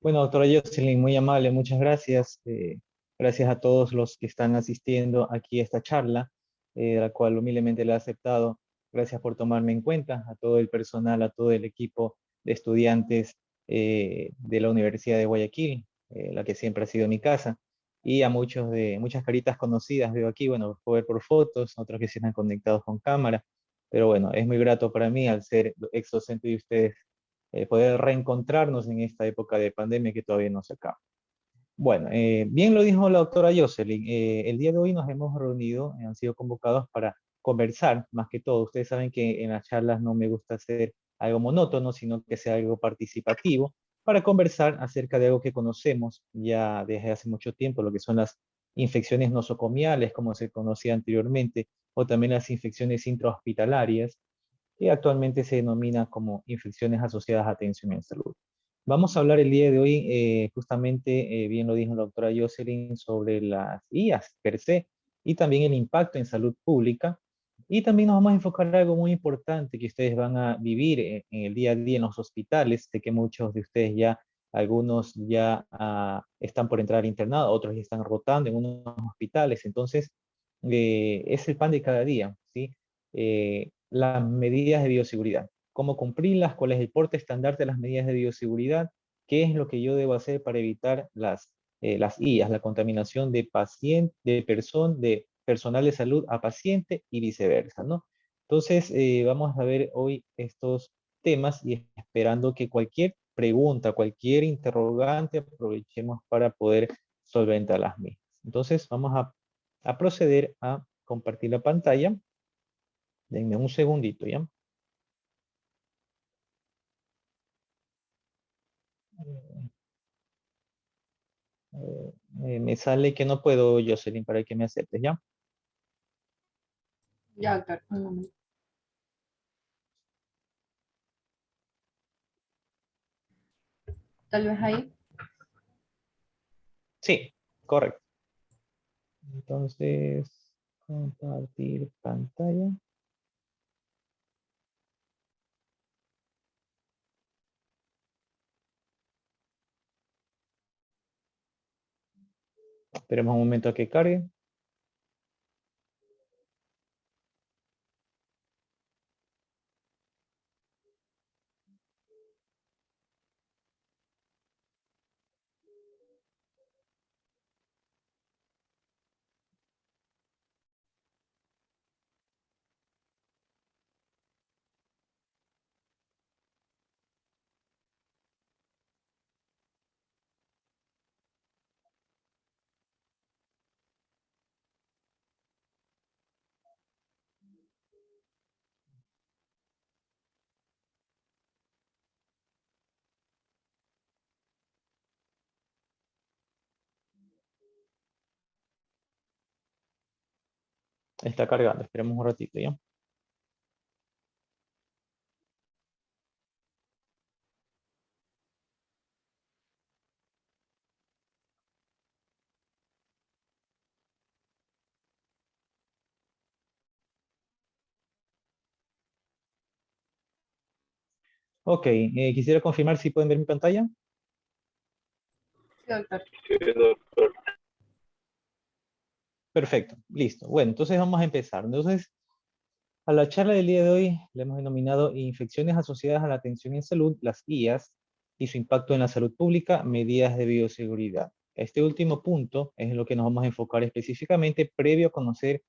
Bueno, doctora Jocelyn, muy amable, muchas gracias. Gracias a todos los que están asistiendo aquí a esta charla, la cual humildemente la he aceptado. Gracias por tomarme en cuenta, a todo el personal, a todo el equipo de estudiantes de la Universidad de Guayaquil, la que siempre ha sido mi casa, y a muchas caritas conocidas veo aquí, bueno, puedo ver por fotos, otros que se han conectado con cámara, pero bueno, es muy grato para mí al ser ex docente de ustedes poder reencontrarnos en esta época de pandemia que todavía no se acaba. Bueno, bien lo dijo la doctora Jocelyn, el día de hoy nos hemos reunido, han sido convocados para conversar, más que todo. Ustedes saben que en las charlas no me gusta hacer algo monótono, sino que sea algo participativo, para conversar acerca de algo que conocemos ya desde hace mucho tiempo, lo que son las infecciones nosocomiales, como se conocía anteriormente, o también las infecciones intrahospitalarias, que actualmente se denomina como infecciones asociadas a atención en salud. Vamos a hablar el día de hoy, justamente, bien lo dijo la doctora Jocelyn, sobre las IAS per se y también el impacto en salud pública. Y también nos vamos a enfocar en algo muy importante que ustedes van a vivir en el día a día en los hospitales. Sé que muchos de ustedes ya, algunos ya están por entrar al internado, otros ya están rotando en unos hospitales. Entonces, es el pan de cada día, ¿sí? Las medidas de bioseguridad, cómo cumplirlas, cuál es el porte estándar de las medidas de bioseguridad, qué es lo que yo debo hacer para evitar las IAS, la contaminación de paciente, de personal de salud a paciente y viceversa, ¿no? Entonces, vamos a ver hoy estos temas y esperando que cualquier pregunta, cualquier interrogante, aprovechemos para poder solventar las mismas. Entonces, vamos a proceder a compartir la pantalla. Denme un segundito, ¿ya? Me sale que no puedo, Jocelyn, para que me aceptes, ¿ya? Ya, doctor, un momento. Tal vez ahí. Sí, correcto. Entonces, compartir pantalla. Esperemos un momento a que cargue. Está cargando, esperemos un ratito, ¿ya? Ok, quisiera confirmar si pueden ver mi pantalla. Sí, doctor. Perfecto, listo. Bueno, entonces vamos a empezar. Entonces, a la charla del día de hoy le hemos denominado Infecciones asociadas a la atención en salud, las IAS, y su impacto en la salud pública, medidas de bioseguridad. Este último punto es en lo que nos vamos a enfocar específicamente previo a conocer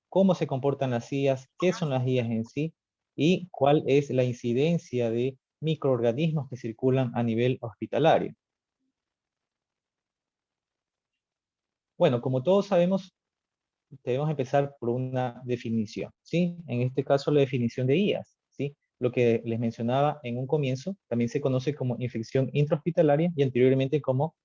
cómo se comportan las IAS, qué son las IAS en sí y cuál es la incidencia de microorganismos que circulan a nivel hospitalario. Bueno, como todos sabemos, debemos empezar por una definición, ¿sí? En este caso, la definición de IAS, ¿sí? Lo que les mencionaba en un comienzo, también se conoce como infección intrahospitalaria y anteriormente como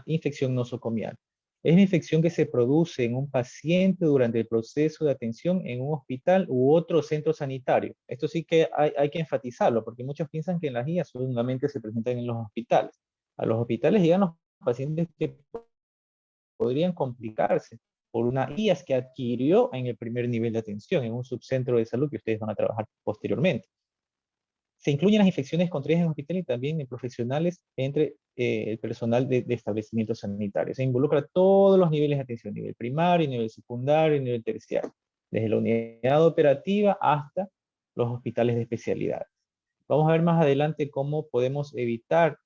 infección nosocomial. Es una infección que se produce en un paciente durante el proceso de atención en un hospital u otro centro sanitario. Esto sí que hay que enfatizarlo, porque muchos piensan que las IAS solamente se presentan en los hospitales. A los hospitales llegan los pacientes que podrían complicarse por una IAS que adquirió en el primer nivel de atención, en un subcentro de salud que ustedes van a trabajar posteriormente. Se incluyen las infecciones contraídas en hospital y también en profesionales entre el personal de establecimientos sanitarios. Se involucra todos los niveles de atención, nivel primario, nivel secundario, nivel terciario, desde la unidad operativa hasta los hospitales de especialidad. Vamos a ver más adelante cómo podemos evitar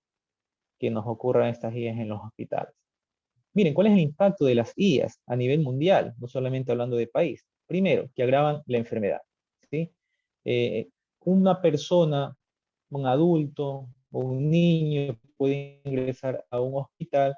que nos ocurran estas IAs en los hospitales. Miren, ¿cuál es el impacto de las IAs a nivel mundial? No solamente hablando de país. Primero, que agravan la enfermedad, ¿sí? Eh, una persona, un adulto o un niño puede ingresar a un hospital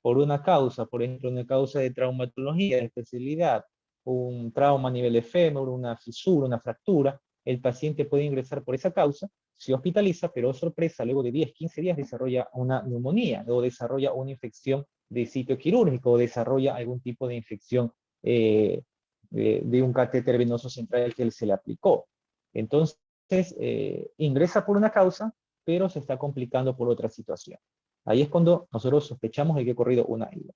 por una causa, por ejemplo, una causa de traumatología, de especialidad, un trauma a nivel de fémur, una fisura, una fractura. El paciente puede ingresar por esa causa, se hospitaliza, pero sorpresa, luego de 10, 15 días desarrolla una neumonía, o desarrolla una infección de sitio quirúrgico, o desarrolla algún tipo de infección de un catéter venoso central que se le aplicó. Entonces, ingresa por una causa, pero se está complicando por otra situación. Ahí es cuando nosotros sospechamos de que ha ocurrido una IVA.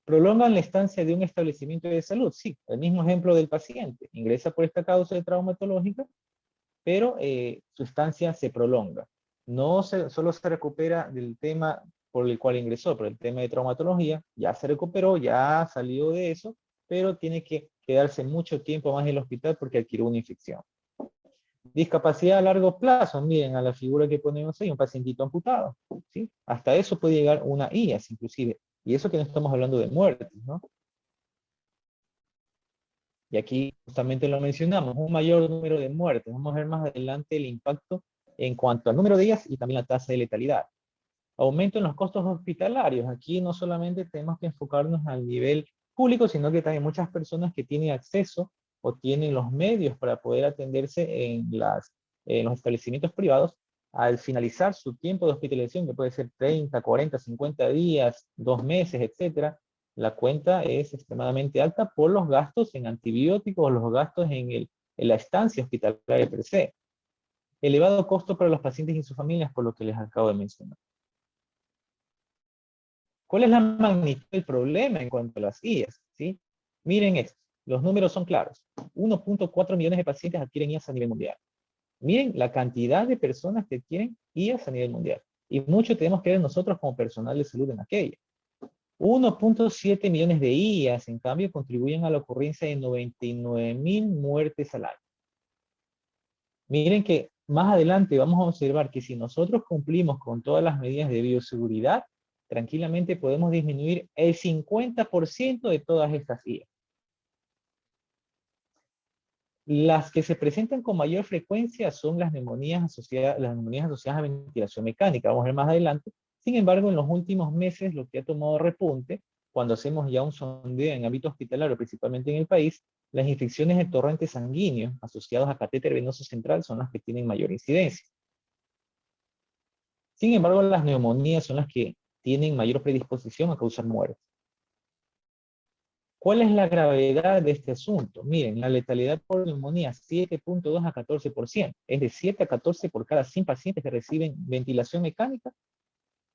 ¿Prolongan la estancia de un establecimiento de salud? Sí, el mismo ejemplo del paciente. Ingresa por esta causa de traumatológica, pero su estancia se prolonga. No solo se recupera del tema por el cual ingresó, por el tema de traumatología, ya se recuperó, ya salió de eso, pero tiene que quedarse mucho tiempo más en el hospital porque adquirió una infección. Discapacidad a largo plazo, miren a la figura que ponemos ahí, un pacientito amputado, ¿sí? Hasta eso puede llegar una IAS inclusive, y eso que no estamos hablando de muertes, ¿no? Y aquí justamente lo mencionamos, un mayor número de muertes. Vamos a ver más adelante el impacto en cuanto al número de días y también la tasa de letalidad. Aumento en los costos hospitalarios. Aquí no solamente tenemos que enfocarnos al nivel público, sino que también muchas personas que tienen acceso o tienen los medios para poder atenderse en los establecimientos privados, al finalizar su tiempo de hospitalización, que puede ser 30, 40, 50 días, 2 meses, etcétera, la cuenta es extremadamente alta por los gastos en antibióticos, los gastos en la estancia hospitalaria per se. Elevado costo para los pacientes y sus familias, por lo que les acabo de mencionar. ¿Cuál es la magnitud del problema en cuanto a las IAS? ¿Sí? Miren esto, los números son claros. 1.4 millones de pacientes adquieren IAS a nivel mundial. Miren la cantidad de personas que adquieren IAS a nivel mundial. Y mucho tenemos que ver nosotros como personal de salud en aquella. 1.7 millones de IAS, en cambio, contribuyen a la ocurrencia de 99.000 muertes al año. Miren que más adelante vamos a observar que si nosotros cumplimos con todas las medidas de bioseguridad, tranquilamente podemos disminuir el 50% de todas estas IAS. Las que se presentan con mayor frecuencia son las neumonías asociadas a ventilación mecánica. Vamos a ver más adelante. Sin embargo, en los últimos meses, lo que ha tomado repunte, cuando hacemos ya un sondeo en ámbito hospitalario, principalmente en el país, las infecciones de torrente sanguíneo asociados a catéter venoso central son las que tienen mayor incidencia. Sin embargo, las neumonías son las que tienen mayor predisposición a causar muerte. ¿Cuál es la gravedad de este asunto? Miren, la letalidad por neumonía 7.2 a 14%. Es de 7 a 14 por cada 100 pacientes que reciben ventilación mecánica,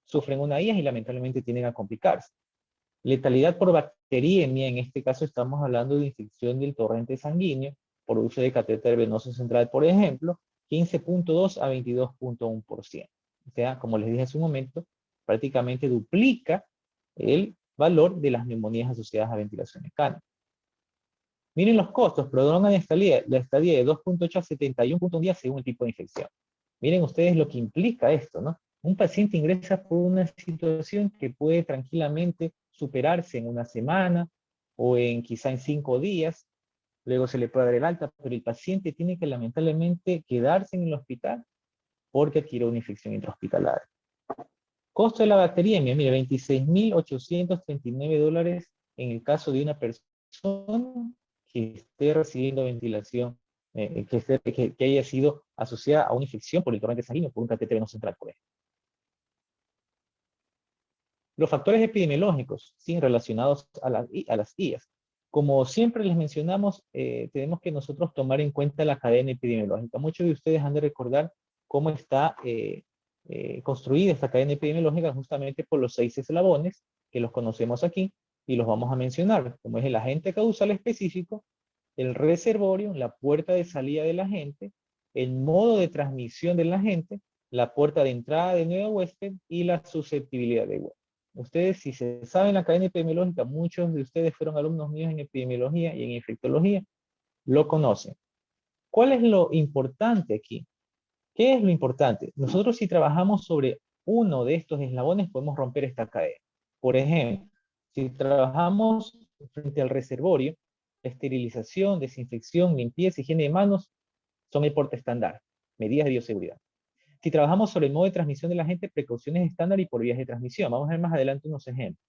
sufren una IAS y lamentablemente tienen a complicarse. Letalidad por bacteriemia, en este caso estamos hablando de infección del torrente sanguíneo por uso de catéter venoso central, por ejemplo, 15.2 a 22.1%. O sea, como les dije hace un momento, prácticamente duplica el valor de las neumonías asociadas a ventilación mecánica. Miren los costos, prolongan la estadía de 2.8 a 71.1 días según el tipo de infección. Miren ustedes lo que implica esto, ¿no? Un paciente ingresa por una situación que puede tranquilamente superarse en una semana o quizá en 5 días, luego se le puede dar el alta, pero el paciente tiene que lamentablemente quedarse en el hospital porque adquirió una infección intrahospitalaria. Costo de la bacteriemia, mire, $26.839 en el caso de una persona que esté recibiendo ventilación, que haya sido asociada a una infección por el torrente sanguíneo, por un catéter venoso central, por ejemplo. Los factores epidemiológicos, sí, relacionados a las IAS. Como siempre les mencionamos, tenemos que nosotros tomar en cuenta la cadena epidemiológica. Muchos de ustedes han de recordar cómo está construida esta cadena epidemiológica justamente por los 6 eslabones, que los conocemos aquí, y los vamos a mencionar, como es el agente causal específico, el reservorio, la puerta de salida del agente, el modo de transmisión del agente, la puerta de entrada del nuevo huésped y la susceptibilidad de huésped. Ustedes, si se saben la cadena epidemiológica, muchos de ustedes fueron alumnos míos en epidemiología y en infectología, lo conocen. ¿Cuál es lo importante aquí? ¿Qué es lo importante? Nosotros si trabajamos sobre uno de estos eslabones podemos romper esta cadena. Por ejemplo, si trabajamos frente al reservorio, esterilización, desinfección, limpieza, higiene de manos son el porte estándar, medidas de bioseguridad. Si trabajamos sobre el modo de transmisión de la gente, precauciones estándar y por vías de transmisión. Vamos a ver más adelante unos ejemplos.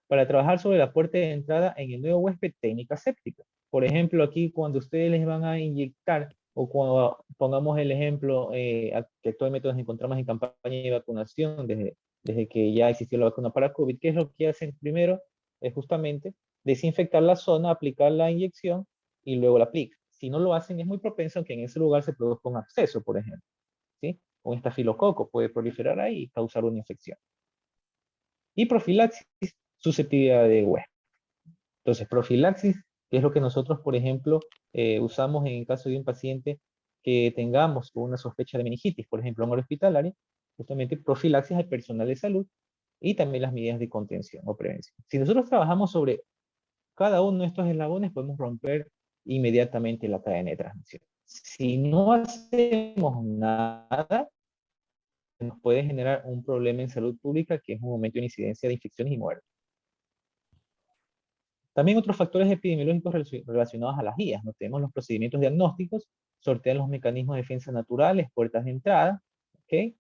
Para trabajar sobre la puerta de entrada en el nuevo huésped, técnica séptica. Por ejemplo, aquí cuando ustedes les van a inyectar, o cuando pongamos el ejemplo que actualmente nos encontramos en campaña de vacunación desde que ya existió la vacuna para COVID, ¿qué es lo que hacen primero? Es justamente desinfectar la zona, aplicar la inyección y luego la aplican. Si no lo hacen, es muy propenso a que en ese lugar se produzca un absceso, por ejemplo. ¿Sí? Un estafilococo puede proliferar ahí y causar una infección. Y profilaxis, susceptibilidad de huésped. Entonces, profilaxis, que es lo que nosotros, por ejemplo, usamos en el caso de un paciente que tengamos una sospecha de meningitis, por ejemplo, en hora hospitalaria, justamente profilaxis al personal de salud y también las medidas de contención o prevención. Si nosotros trabajamos sobre cada uno de estos eslabones, podemos romper inmediatamente la cadena de transmisión. Si no hacemos nada, nos puede generar un problema en salud pública, que es un aumento de incidencia de infecciones y muertes. También otros factores epidemiológicos relacionados a las guías. ¿No? Tenemos los procedimientos diagnósticos, sortean los mecanismos de defensa naturales, puertas de entrada. ¿Okay?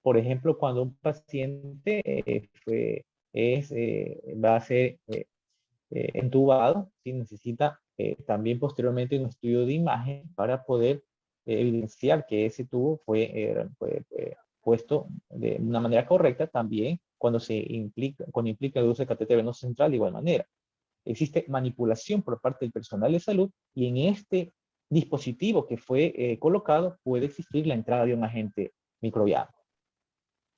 Por ejemplo, cuando un paciente va a ser entubado, ¿sí? Necesita también posteriormente un estudio de imagen para poder evidenciar que ese tubo fue puesto de una manera correcta. También cuando implica el uso de catéter venoso central de igual manera. Existe manipulación por parte del personal de salud y en este dispositivo que fue colocado puede existir la entrada de un agente microbiano.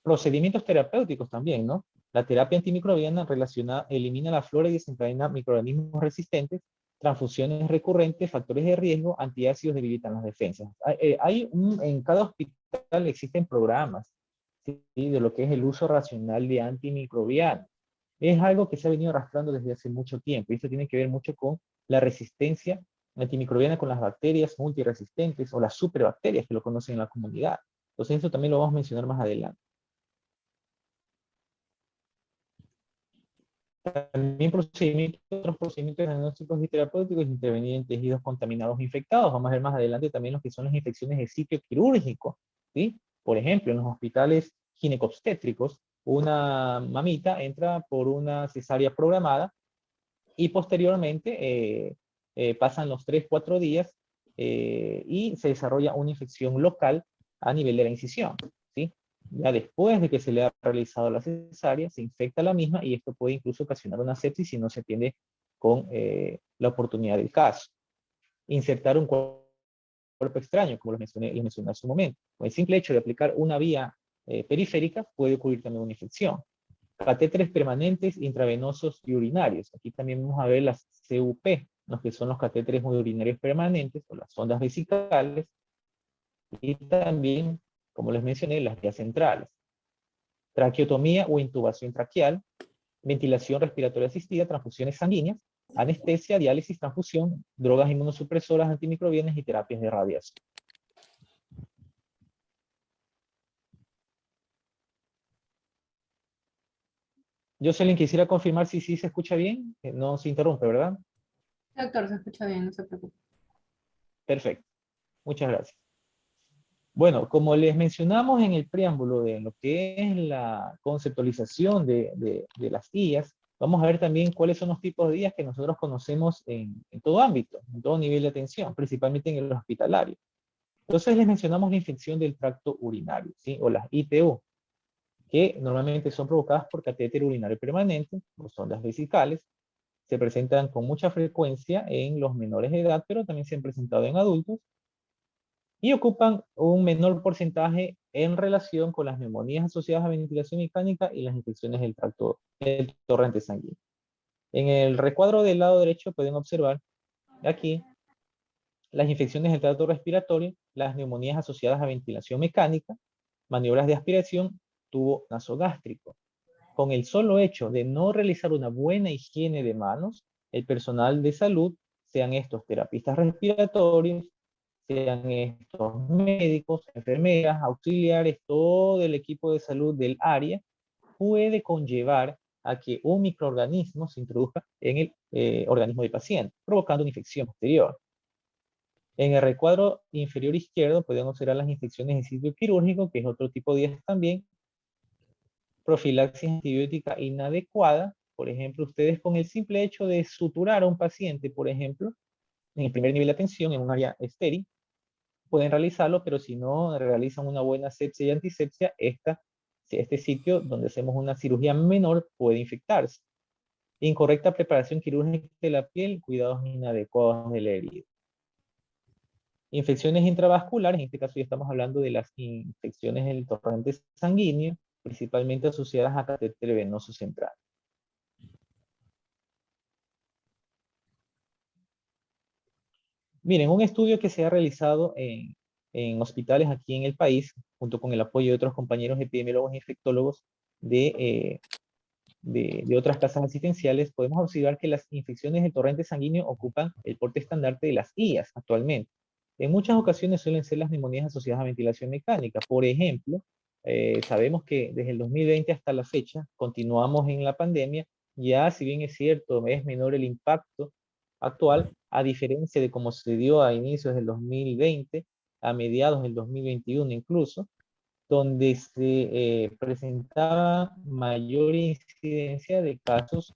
Procedimientos terapéuticos también, ¿no? La terapia antimicrobiana relacionada elimina la flora y desencadena microorganismos resistentes, transfusiones recurrentes, factores de riesgo, antiácidos debilitan las defensas. En cada hospital existen programas, ¿sí? De lo que es el uso racional de antimicrobianos. Es algo que se ha venido arrastrando desde hace mucho tiempo y esto tiene que ver mucho con la resistencia antimicrobiana con las bacterias multiresistentes o las superbacterias que lo conocen en la comunidad. Entonces eso también lo vamos a mencionar más adelante. También otros procedimientos diagnósticos y terapéuticos intervenir en tejidos contaminados o infectados. Vamos a ver más adelante también lo que son las infecciones de sitio quirúrgico, ¿sí? Por ejemplo, en los hospitales ginecobstétricos, una mamita entra por una cesárea programada y posteriormente pasan los 3-4 días y se desarrolla una infección local a nivel de la incisión, ¿sí? Ya después de que se le ha realizado la cesárea, se infecta la misma y esto puede incluso ocasionar una sepsis si no se atiende con la oportunidad del caso. Insertar un cuerpo extraño, como les mencioné hace un momento. Con el simple hecho de aplicar una vía periférica puede ocurrir también una infección. Catéteres permanentes, intravenosos y urinarios. Aquí también vamos a ver las CUP, los que son los catéteres urinarios permanentes o las sondas vesicales. Y también, como les mencioné, las vías centrales. Traqueotomía o intubación traqueal, ventilación respiratoria asistida, transfusiones sanguíneas, anestesia, diálisis, transfusión, drogas inmunosupresoras, antimicrobianas y terapias de radiación. Jocelyn, quisiera confirmar si sí se escucha bien, no se interrumpe, ¿verdad? Doctor, se escucha bien, no se preocupe. Perfecto, muchas gracias. Bueno, como les mencionamos en el preámbulo de lo que es la conceptualización de las guías, vamos a ver también cuáles son los tipos de guías que nosotros conocemos en todo ámbito, en todo nivel de atención, principalmente en el hospitalario. Entonces les mencionamos la infección del tracto urinario, ¿sí? O las ITU, que normalmente son provocadas por catéter urinario permanente o sondas vesicales. Se presentan con mucha frecuencia en los menores de edad, pero también se han presentado en adultos y ocupan un menor porcentaje en relación con las neumonías asociadas a ventilación mecánica y las infecciones del torrente sanguíneo. En el recuadro del lado derecho pueden observar aquí las infecciones del tracto respiratorio, las neumonías asociadas a ventilación mecánica, maniobras de aspiración, tubo nasogástrico. Con el solo hecho de no realizar una buena higiene de manos, el personal de salud, sean estos terapistas respiratorios, sean estos médicos, enfermeras, auxiliares, todo el equipo de salud del área, puede conllevar a que un microorganismo se introduzca en el organismo del paciente, provocando una infección posterior. En el recuadro inferior izquierdo podemos observar las infecciones de sitio quirúrgico, que es otro tipo de IES también, profilaxis antibiótica inadecuada. Por ejemplo, ustedes con el simple hecho de suturar a un paciente, por ejemplo, en el primer nivel de atención, en un área estéril, pueden realizarlo, pero si no realizan una buena sepsia y antisepsia, este sitio donde hacemos una cirugía menor puede infectarse. Incorrecta preparación quirúrgica de la piel, cuidados inadecuados de la herida. Infecciones intravasculares, en este caso ya estamos hablando de las infecciones del torrente sanguíneo, principalmente asociadas a catéter venoso central. Miren, un estudio que se ha realizado en hospitales aquí en el país, junto con el apoyo de otros compañeros epidemiólogos e infectólogos de otras casas asistenciales, podemos observar que las infecciones del torrente sanguíneo ocupan el porte estandarte de las IAS actualmente. En muchas ocasiones suelen ser las neumonías asociadas a ventilación mecánica. Por ejemplo, sabemos que desde el 2020 hasta la fecha, continuamos en la pandemia, ya si bien es cierto, es menor el impacto actual, a diferencia de cómo se dio a inicios del 2020, a mediados del 2021 incluso, donde se presentaba mayor incidencia de casos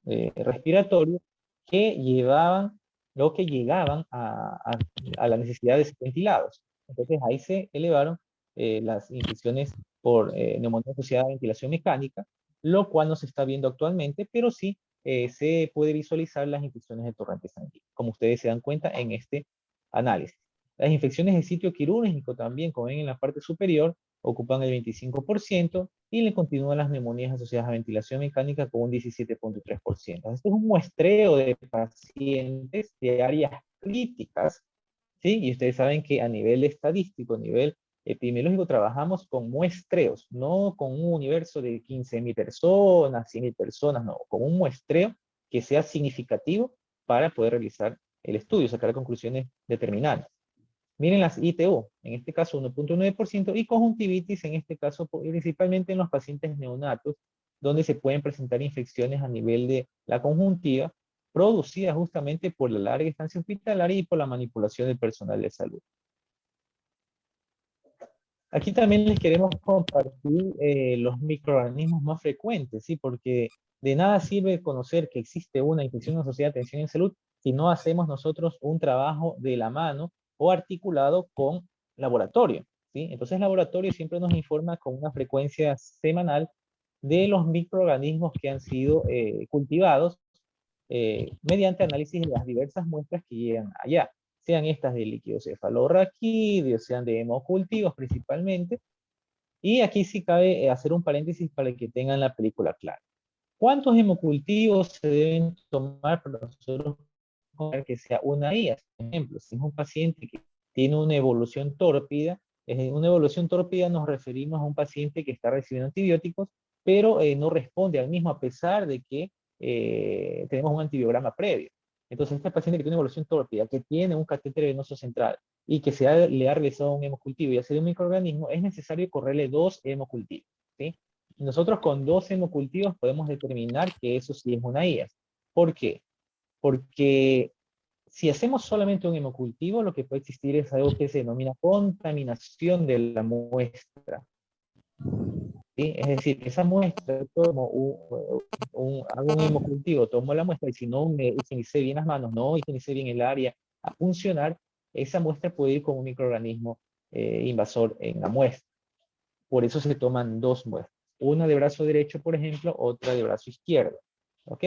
respiratorios que llevaban o que llegaban a la necesidad de ser ventilados. Entonces ahí se elevaron las infecciones por neumonía asociada a ventilación mecánica, lo cual no se está viendo actualmente, pero sí se puede visualizar las infecciones de torrente sanguíneo, como ustedes se dan cuenta en este análisis. Las infecciones de sitio quirúrgico también, como ven en la parte superior, ocupan el 25% y le continúan las neumonías asociadas a ventilación mecánica con un 17.3%. Este es un muestreo de pacientes de áreas críticas, ¿sí? Y ustedes saben que a nivel estadístico, a nivel epidemiológico, trabajamos con muestreos, no con un universo de 15.000 personas, 100.000 personas, no, con un muestreo que sea significativo para poder realizar el estudio, sacar conclusiones determinantes. Miren las ITU, en este caso 1.9%, y conjuntivitis, en este caso principalmente en los pacientes neonatos, donde se pueden presentar infecciones a nivel de la conjuntiva, producidas justamente por la larga estancia hospitalaria y por la manipulación del personal de salud. Aquí también les queremos compartir los microorganismos más frecuentes, ¿sí? Porque de nada sirve conocer que existe una infección asociada a atención en salud si no hacemos nosotros un trabajo de la mano o articulado con laboratorio, ¿sí? Entonces laboratorio siempre nos informa con una frecuencia semanal de los microorganismos que han sido cultivados mediante análisis de las diversas muestras que llegan allá, sean estas de líquido cefalorraquídeo, sean de hemocultivos principalmente, y aquí sí cabe hacer un paréntesis para que tengan la película clara. ¿Cuántos hemocultivos se deben tomar para nosotros que sea una IAS? Por ejemplo, si es un paciente que tiene una evolución tórpida, una evolución tórpida nos referimos a un paciente que está recibiendo antibióticos, pero no responde al mismo a pesar de que tenemos un antibiograma previo. Entonces, este paciente que tiene una evolución tórpida, que tiene un catéter venoso central y que le ha realizado un hemocultivo y ha sido un microorganismo, es necesario correrle 2 hemocultivos, ¿sí? Nosotros con 2 hemocultivos podemos determinar que eso sí es una IAS. ¿Por qué? Porque si hacemos solamente un hemocultivo, lo que puede existir es algo que se denomina contaminación de la muestra. ¿Sí? Es decir, esa muestra, tomo hago un hemocultivo, tomo la muestra y si no me higienicé bien las manos, no higienicé bien el área a funcionar, esa muestra puede ir con un microorganismo invasor en la muestra. Por eso se toman 2 muestras. Una de brazo derecho, por ejemplo, otra de brazo izquierdo. ¿Ok?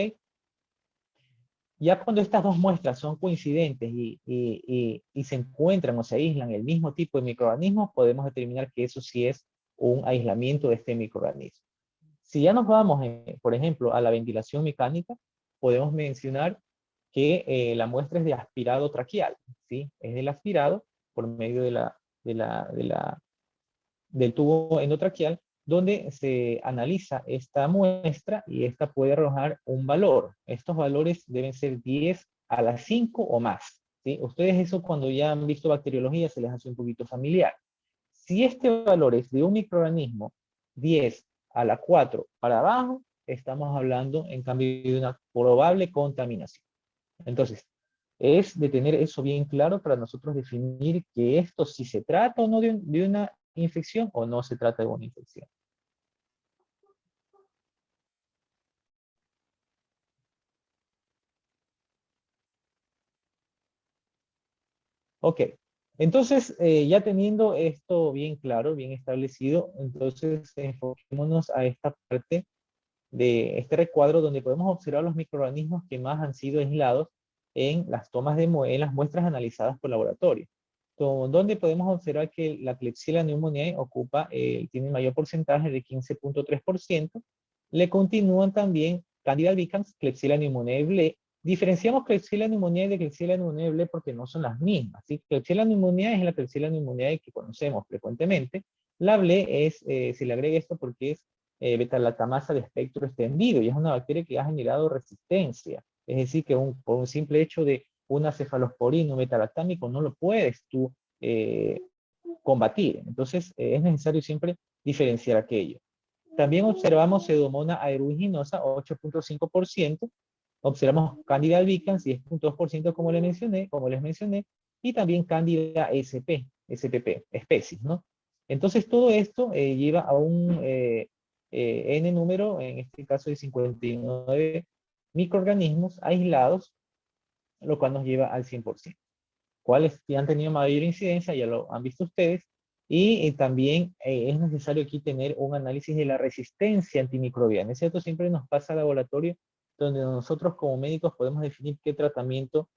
Ya cuando estas 2 muestras son coincidentes y se encuentran o se aíslan el mismo tipo de microorganismos, podemos determinar que eso sí es un aislamiento de este microorganismo. Si ya nos vamos, por ejemplo, a la ventilación mecánica, podemos mencionar que la muestra es de aspirado traqueal, ¿sí? Es del aspirado por medio del tubo endotraqueal, donde se analiza esta muestra y esta puede arrojar un valor. Estos valores deben ser 10 a la 5 o más, ¿sí? Ustedes eso cuando ya han visto bacteriología se les hace un poquito familiar. Si este valor es de un microorganismo 10 a la 4 para abajo, estamos hablando en cambio de una probable contaminación. Entonces, es de tener eso bien claro para nosotros definir que esto si se trata o no de una infección o no se trata de una infección. Ok, entonces ya teniendo esto bien claro, bien establecido, entonces enfoquémonos a esta parte de este recuadro donde podemos observar los microorganismos que más han sido aislados en las tomas en las muestras analizadas por laboratorio. Donde podemos observar que la Klebsiella pneumoniae tiene mayor porcentaje de 15.3%. Le continúan también Candida albicans, Klebsiella pneumoniae ble. Diferenciamos Klebsiella pneumoniae de Klebsiella pneumoniae ble porque no son las mismas, ¿sí? Klebsiella pneumoniae es la Klebsiella pneumoniae que conocemos frecuentemente. La ble se le agrega esto porque es beta-lactamasa de espectro extendido y es una bacteria que ha generado resistencia. Es decir, que por un simple hecho de una cefalosporina, un beta-lactámico, no lo puedes tú eh, combatir. Entonces, es necesario siempre diferenciar aquello. También observamos Pseudomonas aeruginosa, 8.5%. Observamos Candida albicans, 10.2%, como les mencioné, y también Candida SPP, especies, ¿no? Entonces, todo esto lleva a un N número, en este caso de 59 microorganismos aislados, lo cual nos lleva al 100%. ¿Cuáles han tenido mayor incidencia? Ya lo han visto ustedes. Y también es necesario aquí tener un análisis de la resistencia antimicrobiana. Es cierto, siempre nos pasa al laboratorio donde nosotros como médicos podemos definir qué tratamiento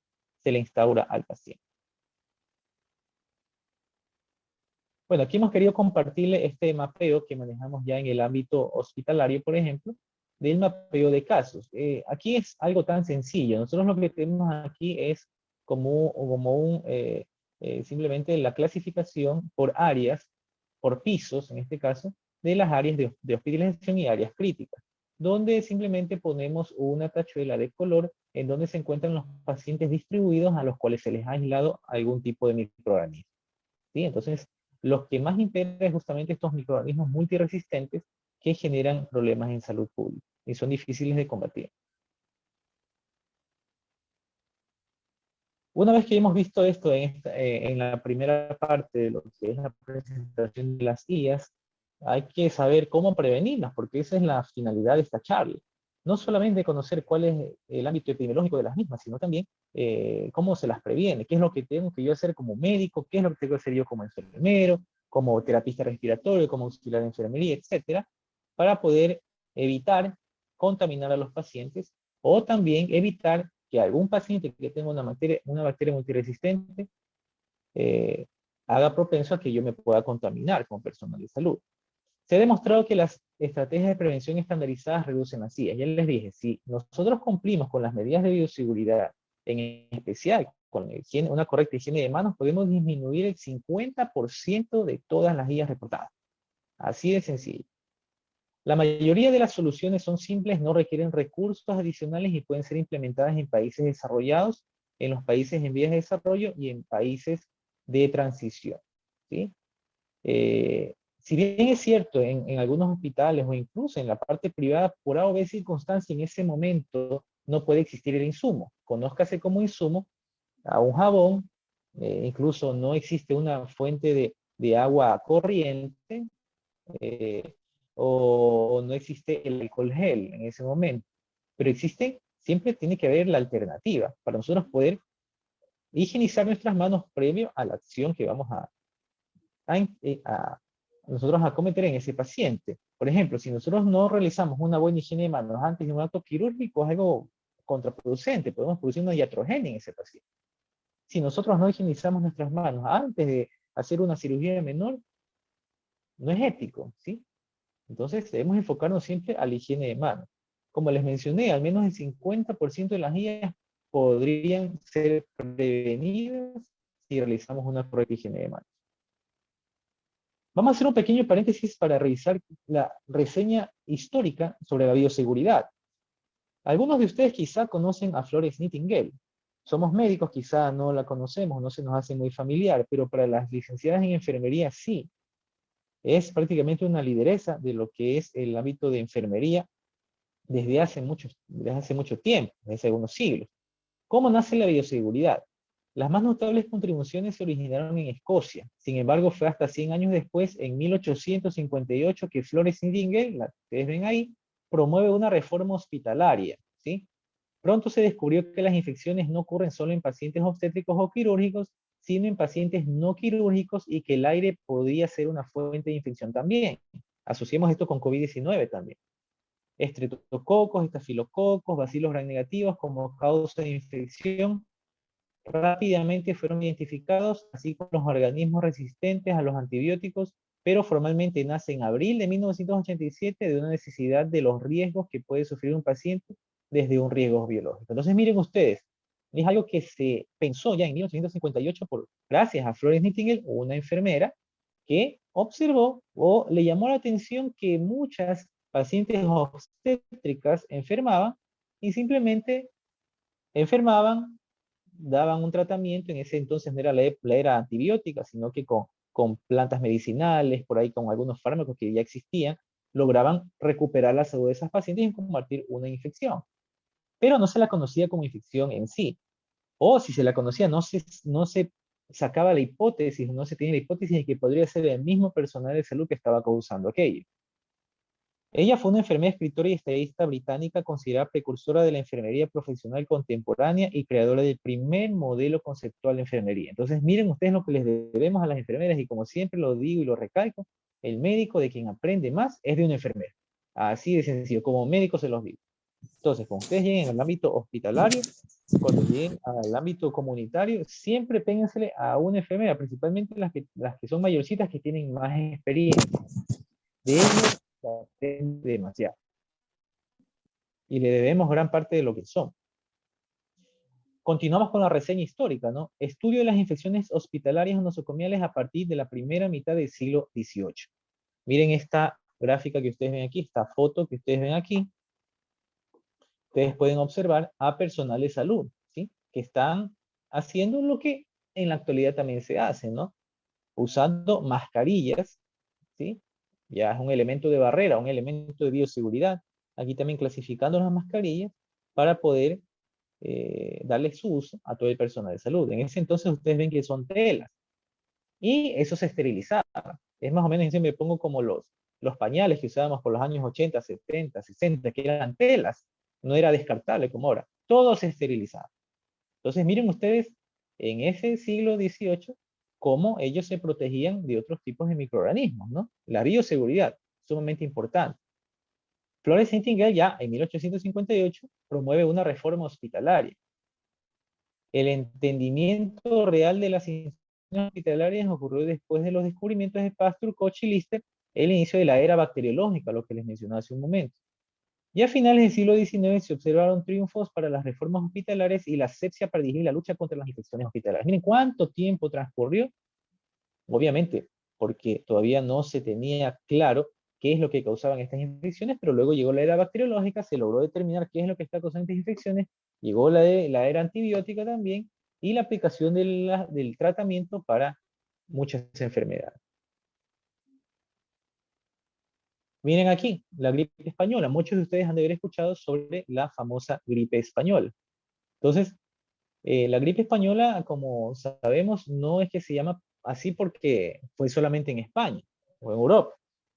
se le instaura al paciente. Bueno, aquí hemos querido compartirle este mapeo que manejamos ya en el ámbito hospitalario, por ejemplo, del mapeo de casos. Aquí es algo tan sencillo. Nosotros lo que tenemos aquí es simplemente la clasificación por áreas, por pisos, en este caso, de las áreas de hospitalización y áreas críticas, donde simplemente ponemos una tachuela de color en donde se encuentran los pacientes distribuidos a los cuales se les ha aislado algún tipo de microorganismo, ¿sí? Entonces, los que más integran es justamente estos microorganismos multiresistentes que generan problemas en salud pública y son difíciles de combatir. Una vez que hemos visto esto en la primera parte de lo que es la presentación de las guías, hay que saber cómo prevenirlas, porque esa es la finalidad de esta charla. No solamente conocer cuál es el ámbito epidemiológico de las mismas, sino también cómo se las previene, qué es lo que tengo que yo hacer como médico, qué es lo que tengo que hacer yo como enfermero, como terapista respiratorio, como auxiliar de enfermería, etcétera, para poder evitar contaminar a los pacientes o también evitar que algún paciente que tenga una bacteria multiresistente eh, haga propenso a que yo me pueda contaminar como personal de salud. Se ha demostrado que las estrategias de prevención estandarizadas reducen las IAS. Ya les dije, si nosotros cumplimos con las medidas de bioseguridad, en especial con una correcta higiene de manos, podemos disminuir el 50% de todas las IAS reportadas. Así de sencillo. La mayoría de las soluciones son simples, no requieren recursos adicionales y pueden ser implementadas en países desarrollados, en los países en vías de desarrollo y en países de transición, ¿sí? Si bien es cierto, en algunos hospitales o incluso en la parte privada, por A o B circunstancia, en ese momento no puede existir el insumo. Conózcase como insumo a un jabón, incluso no existe una fuente de agua corriente, eh, o no existe el alcohol gel en ese momento. Pero existe, siempre tiene que haber la alternativa para nosotros poder higienizar nuestras manos previo a la acción que vamos a nosotros acometer en ese paciente. Por ejemplo, si nosotros no realizamos una buena higiene de manos antes de un acto quirúrgico, es algo contraproducente, podemos producir una iatrogenia en ese paciente. Si nosotros no higienizamos nuestras manos antes de hacer una cirugía menor, no es ético, ¿sí? Entonces debemos enfocarnos siempre a la higiene de manos. Como les mencioné, al menos el 50% de las guías podrían ser prevenidas si realizamos una correcta higiene de manos. Vamos a hacer un pequeño paréntesis para revisar la reseña histórica sobre la bioseguridad. Algunos de ustedes quizá conocen a Florence Nightingale. Somos médicos, quizá no la conocemos, no se nos hace muy familiar, pero para las licenciadas en enfermería sí. Es prácticamente una lideresa de lo que es el ámbito de enfermería desde hace mucho tiempo, desde hace algunos siglos. ¿Cómo nace la bioseguridad? Las más notables contribuciones se originaron en Escocia. Sin embargo, fue hasta 100 años después, en 1858, que Florence Nightingale, la que ustedes ven ahí, promueve una reforma hospitalaria, ¿sí? Pronto se descubrió que las infecciones no ocurren solo en pacientes obstétricos o quirúrgicos, sino en pacientes no quirúrgicos y que el aire podría ser una fuente de infección también. Asociamos esto con COVID-19 también. Estreptococos, estafilococos, bacilos gram negativos como causa de infección rápidamente fueron identificados, así como los organismos resistentes a los antibióticos, pero formalmente nace en abril de 1987 de una necesidad de los riesgos que puede sufrir un paciente desde un riesgo biológico. Entonces miren ustedes, es algo que se pensó ya en 1858 gracias a Florence Nightingale, una enfermera, que observó o le llamó la atención que muchas pacientes obstétricas enfermaban y simplemente enfermaban, daban un tratamiento, en ese entonces no era la era antibiótica, sino que con plantas medicinales, por ahí con algunos fármacos que ya existían, lograban recuperar la salud de esas pacientes y combatir una infección. Pero no se la conocía como infección en sí. O si se la conocía, no se sacaba la hipótesis, no se tenía la hipótesis de que podría ser el mismo personal de salud que estaba causando aquello. Ella fue una enfermera, escritora y estadista británica considerada precursora de la enfermería profesional contemporánea y creadora del primer modelo conceptual de enfermería. Entonces, miren ustedes lo que les debemos a las enfermeras y como siempre lo digo y lo recalco, el médico de quien aprende más es de una enfermera. Así de sencillo, como médico se los digo. Entonces, cuando ustedes lleguen al ámbito hospitalario, cuando lleguen al ámbito comunitario, siempre péguensele a una enfermera, principalmente las que son mayorcitas que tienen más experiencia. De ellos se aprende demasiado. Y le debemos gran parte de lo que son. Continuamos con la reseña histórica, ¿no? Estudio de las infecciones hospitalarias nosocomiales a partir de la primera mitad del siglo XVIII. Miren esta gráfica que ustedes ven aquí, esta foto que ustedes ven aquí. Ustedes pueden observar a personal de salud, ¿sí? Que están haciendo lo que en la actualidad también se hace, ¿no? Usando mascarillas, ¿sí? Ya es un elemento de barrera, un elemento de bioseguridad. Aquí también clasificando las mascarillas para poder darle su uso a todo el personal de salud. En ese entonces ustedes ven que son telas. Y eso se esterilizaba. Es más o menos, yo me pongo como los pañales que usábamos por los años 80, 70, 60, que eran telas. No era descartable como ahora. Todo se esterilizaba. Entonces miren ustedes en ese siglo XVIII cómo ellos se protegían de otros tipos de microorganismos, ¿no? La bioseguridad, sumamente importante. Florence Nightingale ya en 1858 promueve una reforma hospitalaria. El entendimiento real de las instituciones hospitalarias ocurrió después de los descubrimientos de Pasteur, Koch y Lister, el inicio de la era bacteriológica, lo que les mencioné hace un momento. Y a finales del siglo XIX se observaron triunfos para las reformas hospitalarias y la asepsia para dirigir la lucha contra las infecciones hospitalarias. Miren cuánto tiempo transcurrió, obviamente, porque todavía no se tenía claro qué es lo que causaban estas infecciones, pero luego llegó la era bacteriológica, se logró determinar qué es lo que está causando estas infecciones, llegó la era antibiótica también, y la aplicación del tratamiento para muchas enfermedades. Miren aquí, la gripe española. Muchos de ustedes han de haber escuchado sobre la famosa gripe española. Entonces, la gripe española, como sabemos, no es que se llama así porque fue solamente en España o en Europa,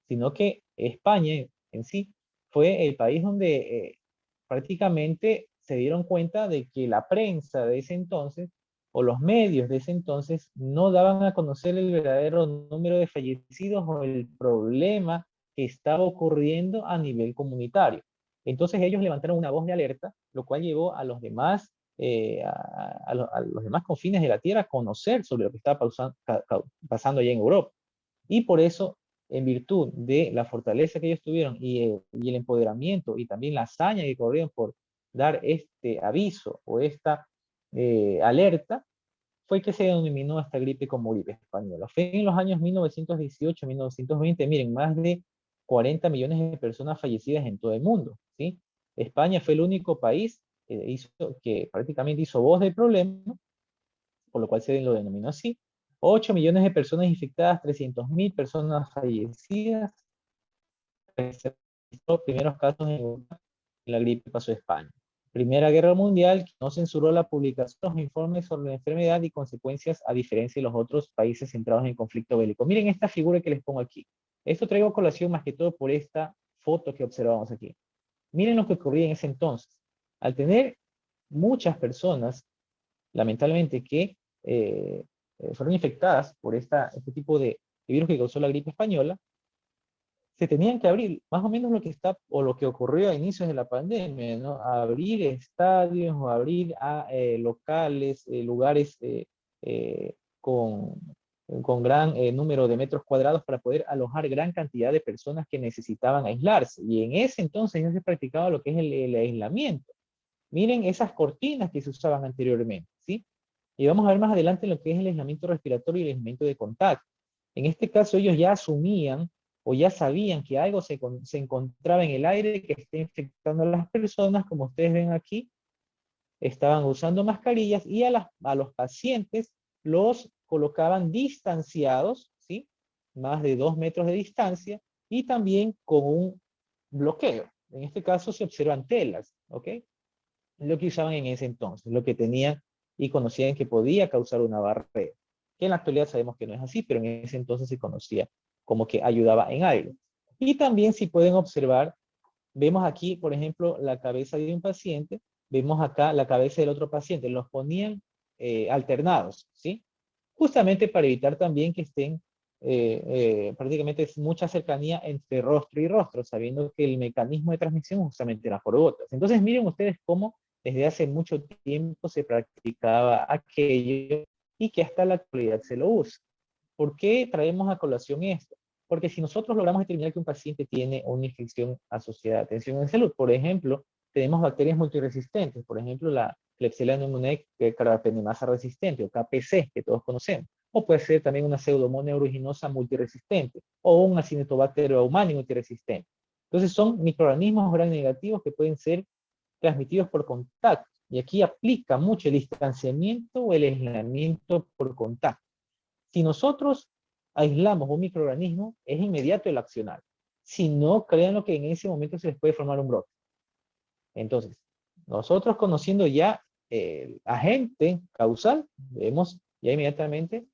sino que España en sí fue el país donde prácticamente se dieron cuenta de que la prensa de ese entonces o los medios de ese entonces no daban a conocer el verdadero número de fallecidos o el problema que estaba ocurriendo a nivel comunitario. Entonces ellos levantaron una voz de alerta, lo cual llevó a los demás a los demás confines de la Tierra a conocer sobre lo que estaba pasando allá en Europa. Y por eso, en virtud de la fortaleza que ellos tuvieron y el empoderamiento y también la hazaña que corrieron por dar este aviso o esta alerta fue que se denominó esta gripe como gripe española. Fue en los años 1918-1920, miren, más de 40 millones de personas fallecidas en todo el mundo, ¿sí? España fue el único país que prácticamente hizo voz del problema, por lo cual se lo denominó así. 8 millones de personas infectadas, 300.000 personas fallecidas. Los primeros casos en Europa, la gripe pasó a España. Primera Guerra Mundial, que no censuró la publicación de los informes sobre la enfermedad y consecuencias, a diferencia de los otros países centrados en conflicto bélico. Miren esta figura que les pongo aquí. Esto traigo a colación más que todo por esta foto que observamos aquí. Miren lo que ocurría en ese entonces. Al tener muchas personas, lamentablemente, que fueron infectadas por este tipo de virus que causó la gripe española, se tenían que abrir, más o menos lo que está, o lo que ocurrió a inicios de la pandemia, ¿no? Abrir estadios o abrir locales, lugares con, con gran número de metros cuadrados para poder alojar gran cantidad de personas que necesitaban aislarse. Y en ese entonces ya se practicaba lo que es el aislamiento. Miren esas cortinas que se usaban anteriormente, ¿sí? Y vamos a ver más adelante lo que es el aislamiento respiratorio y el aislamiento de contacto. En este caso ellos ya asumían o ya sabían que algo se encontraba en el aire que está infectando a las personas, como ustedes ven aquí, estaban usando mascarillas y a los pacientes los colocaban distanciados, ¿sí? Más de 2 metros de distancia y también con un bloqueo. En este caso se observan telas, ¿ok? Lo que usaban en ese entonces, lo que tenían y conocían que podía causar una barrera, que en la actualidad sabemos que no es así, pero en ese entonces se conocía como que ayudaba en algo. Y también si pueden observar, vemos aquí, por ejemplo, la cabeza de un paciente, vemos acá la cabeza del otro paciente, los ponían alternados, ¿sí? Justamente para evitar también que estén prácticamente es mucha cercanía entre rostro y rostro, sabiendo que el mecanismo de transmisión justamente era por gotas. Entonces miren ustedes cómo desde hace mucho tiempo se practicaba aquello y que hasta la actualidad se lo usa. ¿Por qué traemos a colación esto? Porque si nosotros logramos determinar que un paciente tiene una infección asociada a atención en salud, por ejemplo, tenemos bacterias multiresistentes, por ejemplo, la Klebsiella pneumoniae carbapenemasa resistente, o KPC, que todos conocemos. O puede ser también una pseudomonas aeruginosa multiresistente, o un acinetobacter baumannii multiresistente. Entonces son microorganismos gram negativos que pueden ser transmitidos por contacto. Y aquí aplica mucho el distanciamiento o el aislamiento por contacto. Si nosotros aislamos un microorganismo, es inmediato el accionar. Si no, créanlo que en ese momento se les puede formar un brote. Entonces, nosotros conociendo ya el agente causal, debemos ya inmediatamente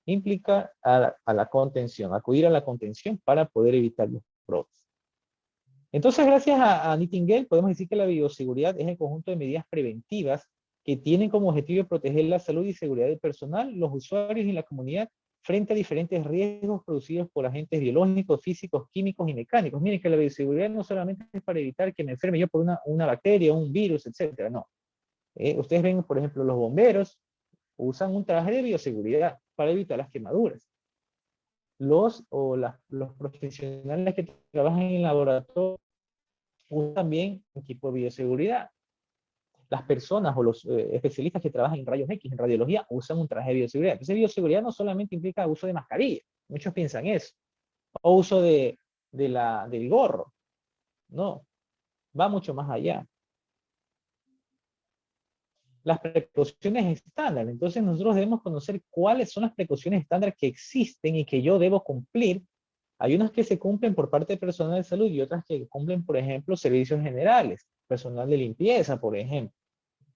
implicar a la contención, acudir a la contención para poder evitar los brotes. Entonces, gracias a Nightingale, podemos decir que la bioseguridad es el conjunto de medidas preventivas que tienen como objetivo proteger la salud y seguridad del personal, los usuarios y la comunidad frente a diferentes riesgos producidos por agentes biológicos, físicos, químicos y mecánicos. Miren que la bioseguridad no solamente es para evitar que me enferme yo por una bacteria, un virus, etcétera, no. Ustedes ven, por ejemplo, los bomberos usan un traje de bioseguridad para evitar las quemaduras. Los profesionales que trabajan en el laboratorio usan también equipo de bioseguridad. Las personas o los especialistas que trabajan en rayos X, en radiología, usan un traje de bioseguridad. Entonces, bioseguridad no solamente implica uso de mascarilla, muchos piensan eso, o uso del gorro. No, va mucho más allá. Las precauciones estándar. Entonces, nosotros debemos conocer cuáles son las precauciones estándar que existen y que yo debo cumplir. Hay unas que se cumplen por parte del personal de salud y otras que cumplen, por ejemplo, servicios generales, personal de limpieza, por ejemplo.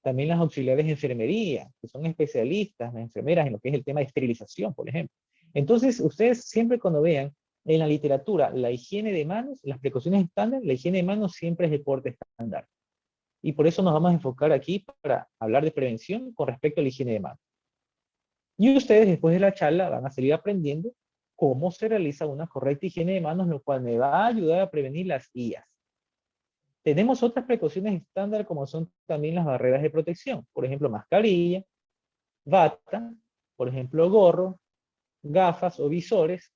También las auxiliares de enfermería, que son especialistas, las enfermeras, en lo que es el tema de esterilización, por ejemplo. Entonces, ustedes siempre cuando vean en la literatura la higiene de manos, las precauciones estándar, la higiene de manos siempre es de porte estándar. Y por eso nos vamos a enfocar aquí para hablar de prevención con respecto a la higiene de manos. Y ustedes después de la charla van a seguir aprendiendo cómo se realiza una correcta higiene de manos, lo cual me va a ayudar a prevenir las IAs. Tenemos otras precauciones estándar como son también las barreras de protección, por ejemplo, mascarilla, bata, por ejemplo, gorro, gafas o visores.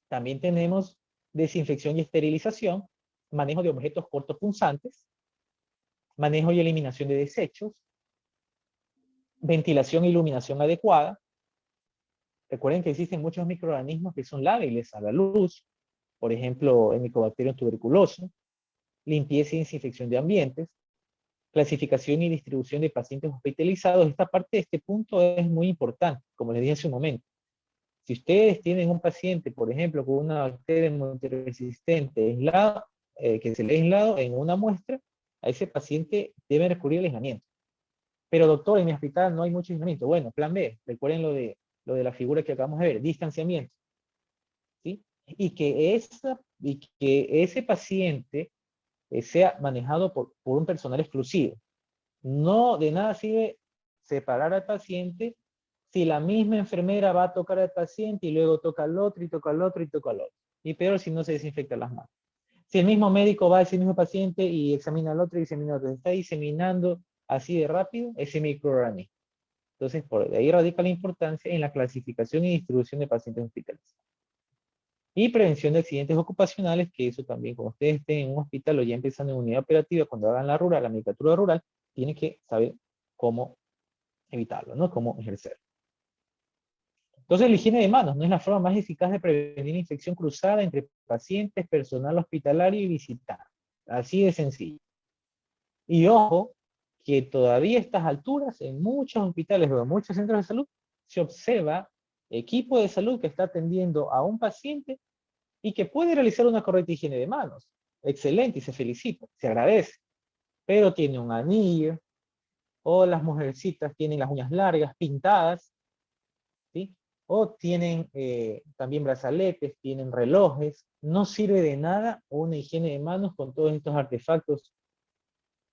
También tenemos desinfección y esterilización, manejo de objetos cortopunzantes, manejo y eliminación de desechos, ventilación e iluminación adecuada. Recuerden que existen muchos microorganismos que son lábiles a la luz, por ejemplo, el Mycobacterium tuberculoso, limpieza y desinfección de ambientes, clasificación y distribución de pacientes hospitalizados. Esta parte de este punto es muy importante, como les dije hace un momento. Si ustedes tienen un paciente, por ejemplo, con una bacteria multiresistente aislada, que se le ha aislado en una muestra, a ese paciente debe recurrir al aislamiento. Pero doctor, en mi hospital no hay mucho aislamiento. Bueno, plan B, recuerden lo de la figura que acabamos de ver, distanciamiento. ¿Sí? Y que ese paciente sea manejado por un personal exclusivo. No, de nada sirve separar al paciente si la misma enfermera va a tocar al paciente y luego toca al otro y toca al otro y toca al otro. Y peor si no se desinfectan las manos. Si el mismo médico va a ese mismo paciente y examina al otro y examina al otro, se está diseminando así de rápido ese microorganismo. Entonces, por ahí radica la importancia en la clasificación y distribución de pacientes hospitalizados. Y prevención de accidentes ocupacionales, que eso también, como ustedes estén en un hospital o ya empezando en unidad operativa, cuando hagan la rural, la medicatura rural, tienen que saber cómo evitarlo, ¿no? Cómo ejercer. Entonces, la higiene de manos no es la forma más eficaz de prevenir infección cruzada entre pacientes, personal hospitalario y visitante. Así de sencillo. Y ojo, que todavía a estas alturas, en muchos hospitales o en muchos centros de salud, se observa equipo de salud que está atendiendo a un paciente y que puede realizar una correcta higiene de manos. Excelente y se felicita, se agradece. Pero tiene un anillo, o las mujercitas tienen las uñas largas, pintadas, ¿sí? O tienen también brazaletes, tienen relojes. No sirve de nada una higiene de manos con todos estos artefactos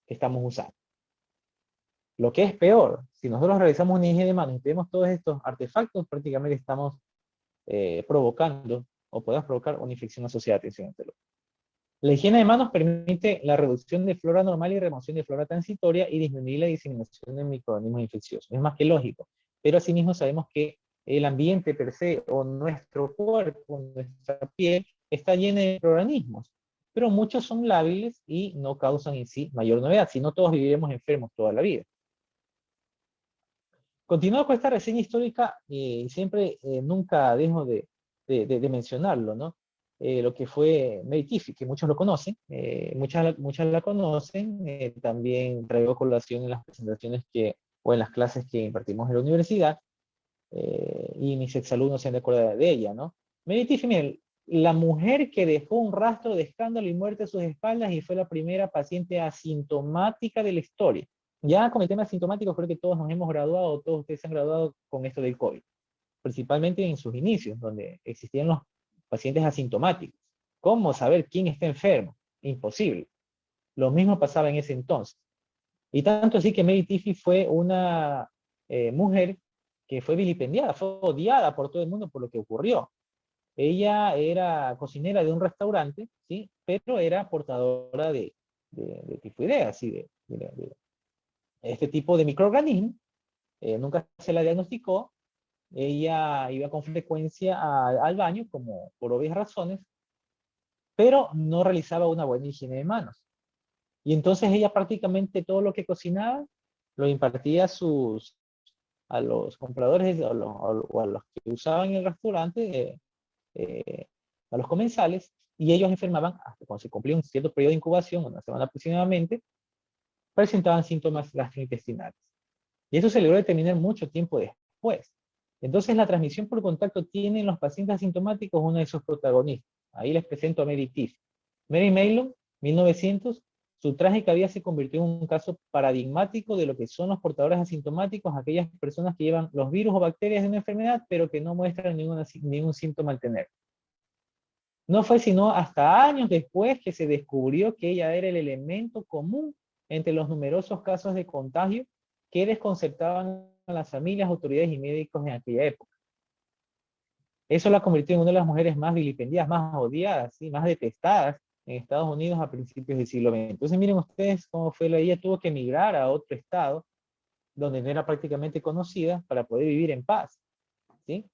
que estamos usando. Lo que es peor, si nosotros realizamos una higiene de manos y tenemos todos estos artefactos, prácticamente estamos provocando o podemos provocar una infección asociada a tensión arterial. La higiene de manos permite la reducción de flora normal y remoción de flora transitoria y disminuir la diseminación de microorganismos infecciosos. Es más que lógico. Pero asimismo sabemos que el ambiente per se o nuestro cuerpo, nuestra piel, está llena de microorganismos. Pero muchos son lábiles y no causan en sí mayor novedad. Si no, todos viviremos enfermos toda la vida. Continuando con esta reseña histórica, siempre nunca dejo de mencionarlo, ¿no? Lo que fue Mary Tiffy, que muchos lo conocen, muchas la conocen, también traigo colación en las presentaciones o en las clases que impartimos en la universidad, y mis exalumnos se han de acordar de ella, ¿no? Mary Tiffy, miren, la mujer que dejó un rastro de escándalo y muerte a sus espaldas y fue la primera paciente asintomática de la historia. Ya con el tema asintomático creo que todos nos hemos graduado, todos ustedes se han graduado con esto del COVID, principalmente en sus inicios, donde existían los pacientes asintomáticos. ¿Cómo saber quién está enfermo? Imposible. Lo mismo pasaba en ese entonces. Y tanto así que Mary Tiffy fue una mujer que fue vilipendiada, fue odiada por todo el mundo por lo que ocurrió. Ella era cocinera de un restaurante, ¿sí? Pero era portadora de tifoidea, así de este tipo de microorganismo. Nunca se la diagnosticó. Ella iba con frecuencia al baño, como por obvias razones, pero no realizaba una buena higiene de manos. Y entonces ella prácticamente todo lo que cocinaba lo impartía a los compradores o a los que usaban el restaurante, eh, a los comensales, y ellos enfermaban hasta cuando se cumplía un cierto periodo de incubación, una semana aproximadamente, presentaban síntomas gastrointestinales. Y eso se logró determinar mucho tiempo después. Entonces la transmisión por contacto tiene en los pacientes asintomáticos uno de sus protagonistas. Ahí les presento a Mary Tiff. Mary Maylon, 1900, su trágica vida se convirtió en un caso paradigmático de lo que son los portadores asintomáticos, aquellas personas que llevan los virus o bacterias de una enfermedad, pero que no muestran ningún síntoma al tener. No fue sino hasta años después que se descubrió que ella era el elemento común entre los numerosos casos de contagio que desconcertaban a las familias, autoridades y médicos en aquella época. Eso la convirtió en una de las mujeres más vilipendiadas, más odiadas, ¿sí? Más detestadas en Estados Unidos a principios del siglo XX. Entonces miren ustedes cómo fue ella tuvo que emigrar a otro estado donde no era prácticamente conocida para poder vivir en paz, ¿sí?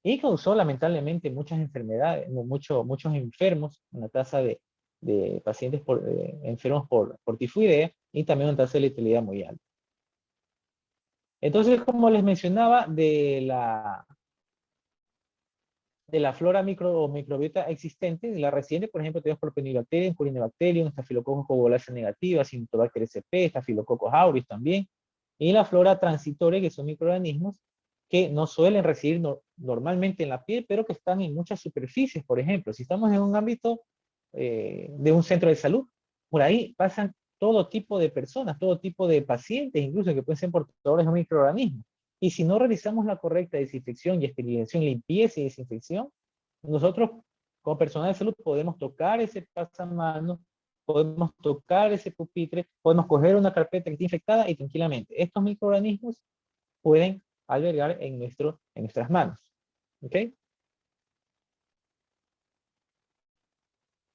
Y causó lamentablemente muchas enfermedades, muchos enfermos, una tasa de de pacientes enfermos por tifoidea y también una tasa de letalidad muy alta. Entonces, como les mencionaba, de la flora microbiota existente, de la reciente, por ejemplo, tenemos Propionibacterium, Corynebacterium, Staphylococcus coagulasa negativa, Acinetobacter sp, Staphylococcus aureus también, y la flora transitoria, que son microorganismos que no suelen residir normalmente en la piel, pero que están en muchas superficies. Por ejemplo, si estamos en un ámbito de un centro de salud, por ahí pasan todo tipo de personas, todo tipo de pacientes, incluso que pueden ser portadores de un microorganismo. Y si no realizamos la correcta desinfección y esterilización, limpieza y desinfección, nosotros como personal de salud podemos tocar ese pasamanos, podemos tocar ese pupitre, podemos coger una carpeta que está infectada y tranquilamente estos microorganismos pueden albergar en nuestras manos. ¿Ok?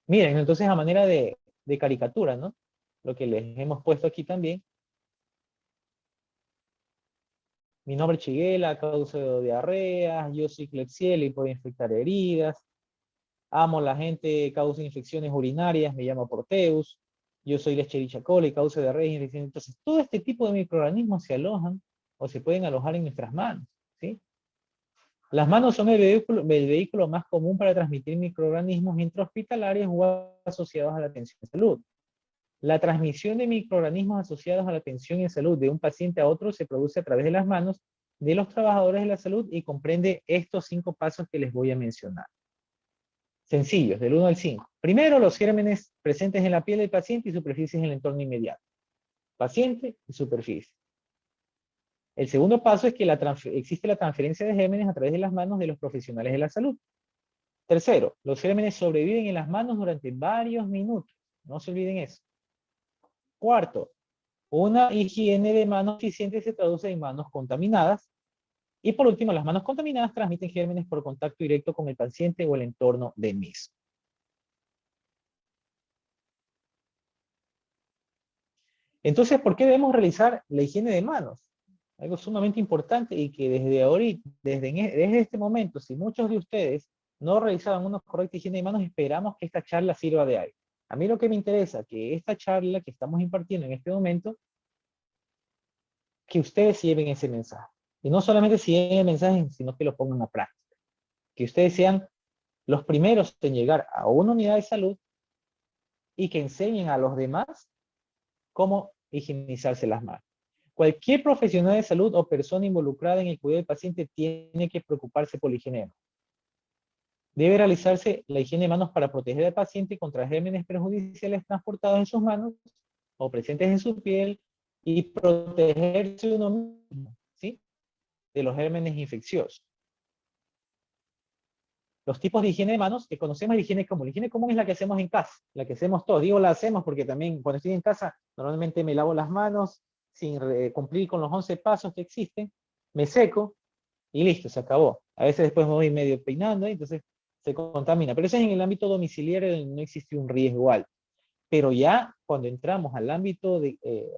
Miren, entonces a manera de caricatura, ¿no? Lo que les hemos puesto aquí también. Mi nombre es Chiguela, causa diarrea, yo soy Klebsiella y puedo infectar heridas. Amo la gente, causa infecciones urinarias, me llamo Proteus. Yo soy Escherichia coli, causa diarrea y infecciones. Entonces, todo este tipo de microorganismos se alojan o se pueden alojar en nuestras manos, ¿sí? Las manos son el vehículo más común para transmitir microorganismos intrahospitalarios o asociados a la atención de salud. La transmisión de microorganismos asociados a la atención en salud de un paciente a otro se produce a través de las manos de los trabajadores de la salud y comprende estos 5 pasos que les voy a mencionar. Sencillos, del 1 al 5. Primero, los gérmenes presentes en la piel del paciente y superficies en el entorno inmediato. Paciente y superficie. El segundo paso es que existe la transferencia de gérmenes a través de las manos de los profesionales de la salud. Tercero, los gérmenes sobreviven en las manos durante varios minutos. No se olviden eso. Cuarto, una higiene de manos eficiente se traduce en manos contaminadas. Y por último, las manos contaminadas transmiten gérmenes por contacto directo con el paciente o el entorno del mismo. Entonces, ¿por qué debemos realizar la higiene de manos? Algo sumamente importante y que desde ahorita, desde este momento, si muchos de ustedes no realizaban una correcta higiene de manos, esperamos que esta charla sirva de algo. A mí lo que me interesa, que esta charla que estamos impartiendo en este momento, que ustedes lleven ese mensaje. Y no solamente si lleven el mensaje, sino que lo pongan a práctica. Que ustedes sean los primeros en llegar a una unidad de salud y que enseñen a los demás cómo higienizarse las manos. Cualquier profesional de salud o persona involucrada en el cuidado del paciente tiene que preocuparse por la higiene de manos. Debe realizarse la higiene de manos para proteger al paciente contra gérmenes perjudiciales transportados en sus manos o presentes en su piel y protegerse uno mismo, ¿sí?, de los gérmenes infecciosos. Los tipos de higiene de manos que conocemos, la higiene común. La higiene común es la que hacemos en casa, la que hacemos todos. Digo la hacemos porque también cuando estoy en casa normalmente me lavo las manos sin cumplir con los 11 pasos que existen, me seco y listo, se acabó. A veces después me voy medio peinando y entonces se contamina. Pero eso es en el ámbito domiciliario donde no existe un riesgo alto. Pero ya cuando entramos al ámbito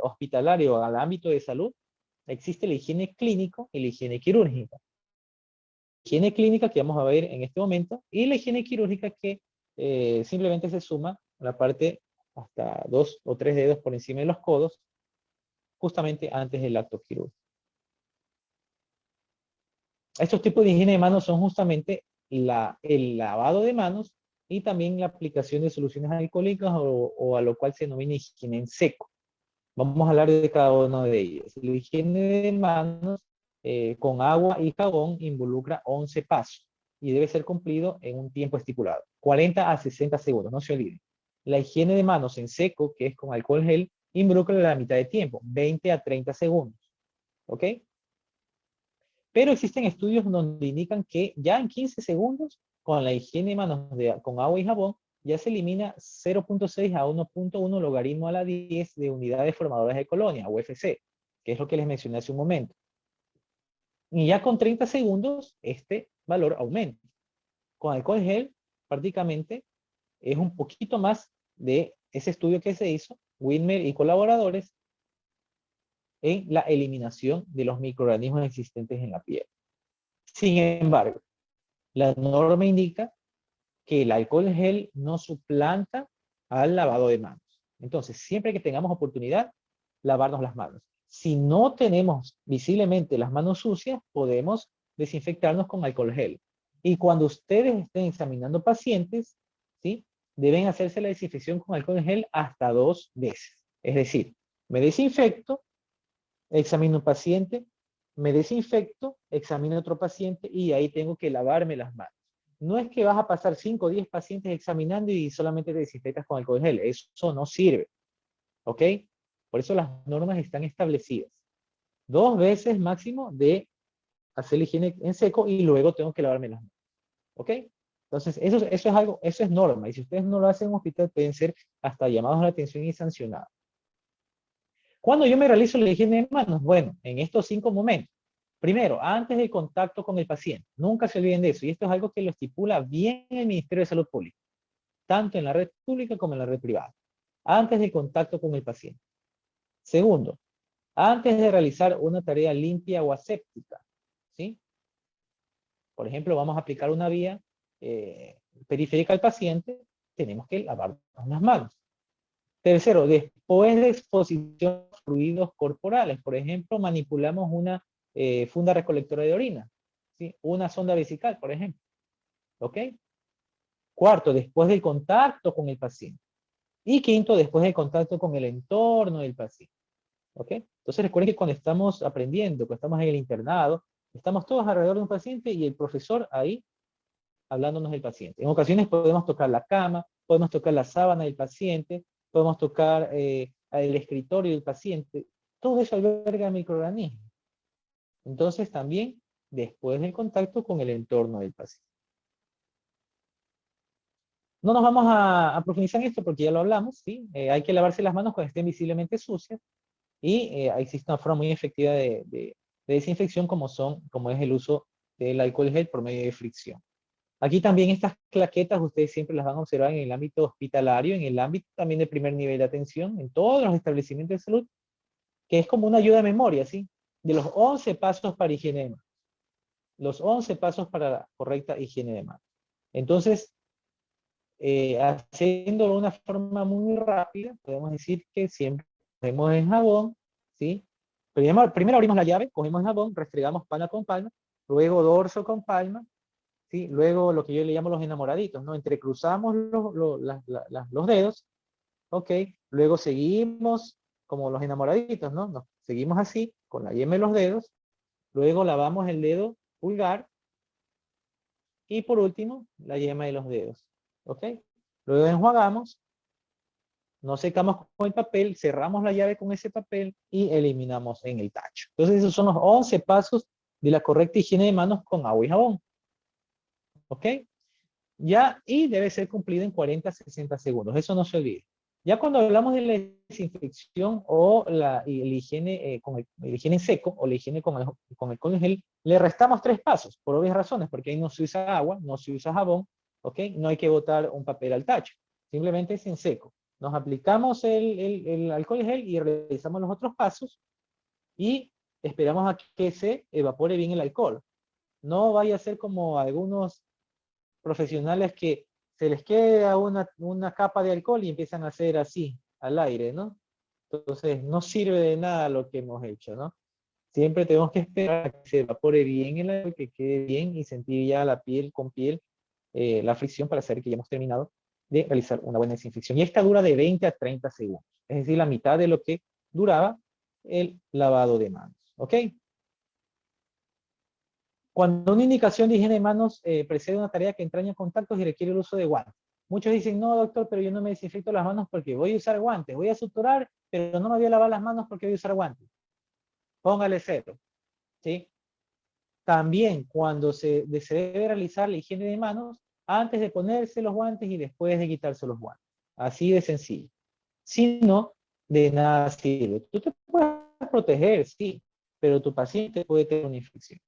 hospitalario, al ámbito de salud, existe la higiene clínico y la higiene quirúrgica. Higiene clínica que vamos a ver en este momento y la higiene quirúrgica que simplemente se suma la parte hasta 2 o 3 dedos por encima de los codos justamente antes del acto quirúrgico. Estos tipos de higiene de manos son justamente el lavado de manos y también la aplicación de soluciones alcohólicas o a lo cual se denomina higiene en seco. Vamos a hablar de cada uno de ellos. La higiene de manos con agua y jabón involucra 11 pasos y debe ser cumplido en un tiempo estipulado, 40 a 60 segundos, no se olviden. La higiene de manos en seco, que es con alcohol gel, involucra la mitad de tiempo, 20 a 30 segundos. ¿Ok? Pero existen estudios donde indican que ya en 15 segundos, con la higiene de manos con agua y jabón, ya se elimina 0.6 a 1.1 logaritmo a la 10 de unidades formadoras de colonia, UFC, que es lo que les mencioné hace un momento. Y ya con 30 segundos, este valor aumenta. Con alcohol gel, prácticamente, es un poquito más de ese estudio que se hizo, Wilmer y colaboradores, en la eliminación de los microorganismos existentes en la piel. Sin embargo, la norma indica que el alcohol gel no suplanta al lavado de manos. Entonces, siempre que tengamos oportunidad, lavarnos las manos. Si no tenemos visiblemente las manos sucias, podemos desinfectarnos con alcohol gel. Y cuando ustedes estén examinando pacientes, ¿sí? Deben hacerse la desinfección con alcohol gel hasta 2 veces. Es decir, me desinfecto, examino un paciente, me desinfecto, examino otro paciente y ahí tengo que lavarme las manos. No es que vas a pasar 5 o 10 pacientes examinando y solamente te desinfectas con alcohol gel. Eso no sirve. ¿Ok? Por eso las normas están establecidas. 2 veces máximo de hacer la higiene en seco y luego tengo que lavarme las manos. ¿Ok? Entonces, eso es algo, eso es norma. Y si ustedes no lo hacen en un hospital, pueden ser hasta llamados a la atención y sancionados. ¿Cuándo yo me realizo la higiene de manos? Bueno, en estos 5 momentos. Primero, antes del contacto con el paciente. Nunca se olviden de eso. Y esto es algo que lo estipula bien el Ministerio de Salud Pública, tanto en la red pública como en la red privada. Antes del contacto con el paciente. Segundo, antes de realizar una tarea limpia o aséptica, ¿sí? Por ejemplo, vamos a aplicar una vía periférica al paciente, tenemos que lavar las manos. Tercero, después de exposición a fluidos corporales, por ejemplo, manipulamos una funda recolectora de orina, ¿sí? Una sonda vesical, por ejemplo. ¿Ok? Cuarto, después del contacto con el paciente. Y quinto, después del contacto con el entorno del paciente. ¿Ok? Entonces recuerden que cuando estamos aprendiendo, cuando estamos en el internado, estamos todos alrededor de un paciente y el profesor ahí hablándonos del paciente. En ocasiones podemos tocar la cama, podemos tocar la sábana del paciente, podemos tocar el escritorio del paciente. Todo eso alberga microorganismos. Entonces también después del contacto con el entorno del paciente. No nos vamos a profundizar en esto porque ya lo hablamos, ¿sí? Hay que lavarse las manos cuando estén visiblemente sucias y existe una forma muy efectiva de desinfección como es el uso del alcohol gel por medio de fricción. Aquí también estas claquetas ustedes siempre las van a observar en el ámbito hospitalario, en el ámbito también de primer nivel de atención, en todos los establecimientos de salud, que es como una ayuda de memoria, ¿sí? De los 11 pasos para higiene de manos. Los 11 pasos para la correcta higiene de manos. Entonces, haciéndolo de una forma muy rápida, podemos decir que siempre cogemos el jabón, ¿sí? Primero abrimos la llave, cogemos el jabón, restregamos palma con palma, luego dorso con palma, ¿sí? Luego lo que yo le llamo los enamoraditos, ¿no? Entrecruzamos los dedos, ¿ok? Luego seguimos como los enamoraditos, ¿no? Nos seguimos así, con la yema de los dedos, luego lavamos el dedo pulgar, y por último, la yema de los dedos, ¿ok? Luego enjuagamos, nos secamos con el papel, cerramos la llave con ese papel y eliminamos en el tacho. Entonces esos son los 11 pasos de la correcta higiene de manos con agua y jabón, ¿ok? Ya, y debe ser cumplido en 40 a 60 segundos, eso no se olvide. Ya cuando hablamos de la desinfección o y la higiene, el higiene en seco o la higiene con el gel, le restamos 3 pasos, por obvias razones, porque ahí no se usa agua, no se usa jabón, ¿ok? No hay que botar un papel al tacho, simplemente es en seco. Nos aplicamos el alcohol gel y realizamos los otros pasos y esperamos a que se evapore bien el alcohol. No vaya a ser como algunos profesionales que se les queda una capa de alcohol y empiezan a hacer así, al aire, ¿no? Entonces, no sirve de nada lo que hemos hecho, ¿no? Siempre tenemos que esperar a que se evapore bien el alcohol, que quede bien y sentir ya la piel con piel, la fricción para saber que ya hemos terminado de realizar una buena desinfección. Y esta dura de 20 a 30 segundos, es decir, la mitad de lo que duraba el lavado de manos, ¿ok? Cuando una indicación de higiene de manos precede una tarea que entraña contactos y requiere el uso de guantes. Muchos dicen, no, doctor, pero yo no me desinfecto las manos porque voy a usar guantes. Voy a suturar, pero no me voy a lavar las manos porque voy a usar guantes. Póngale cero, ¿sí? También cuando se debe realizar la higiene de manos antes de ponerse los guantes y después de quitarse los guantes. Así de sencillo. Si no, de nada sirve. Tú te puedes proteger, sí, pero tu paciente puede tener una infección.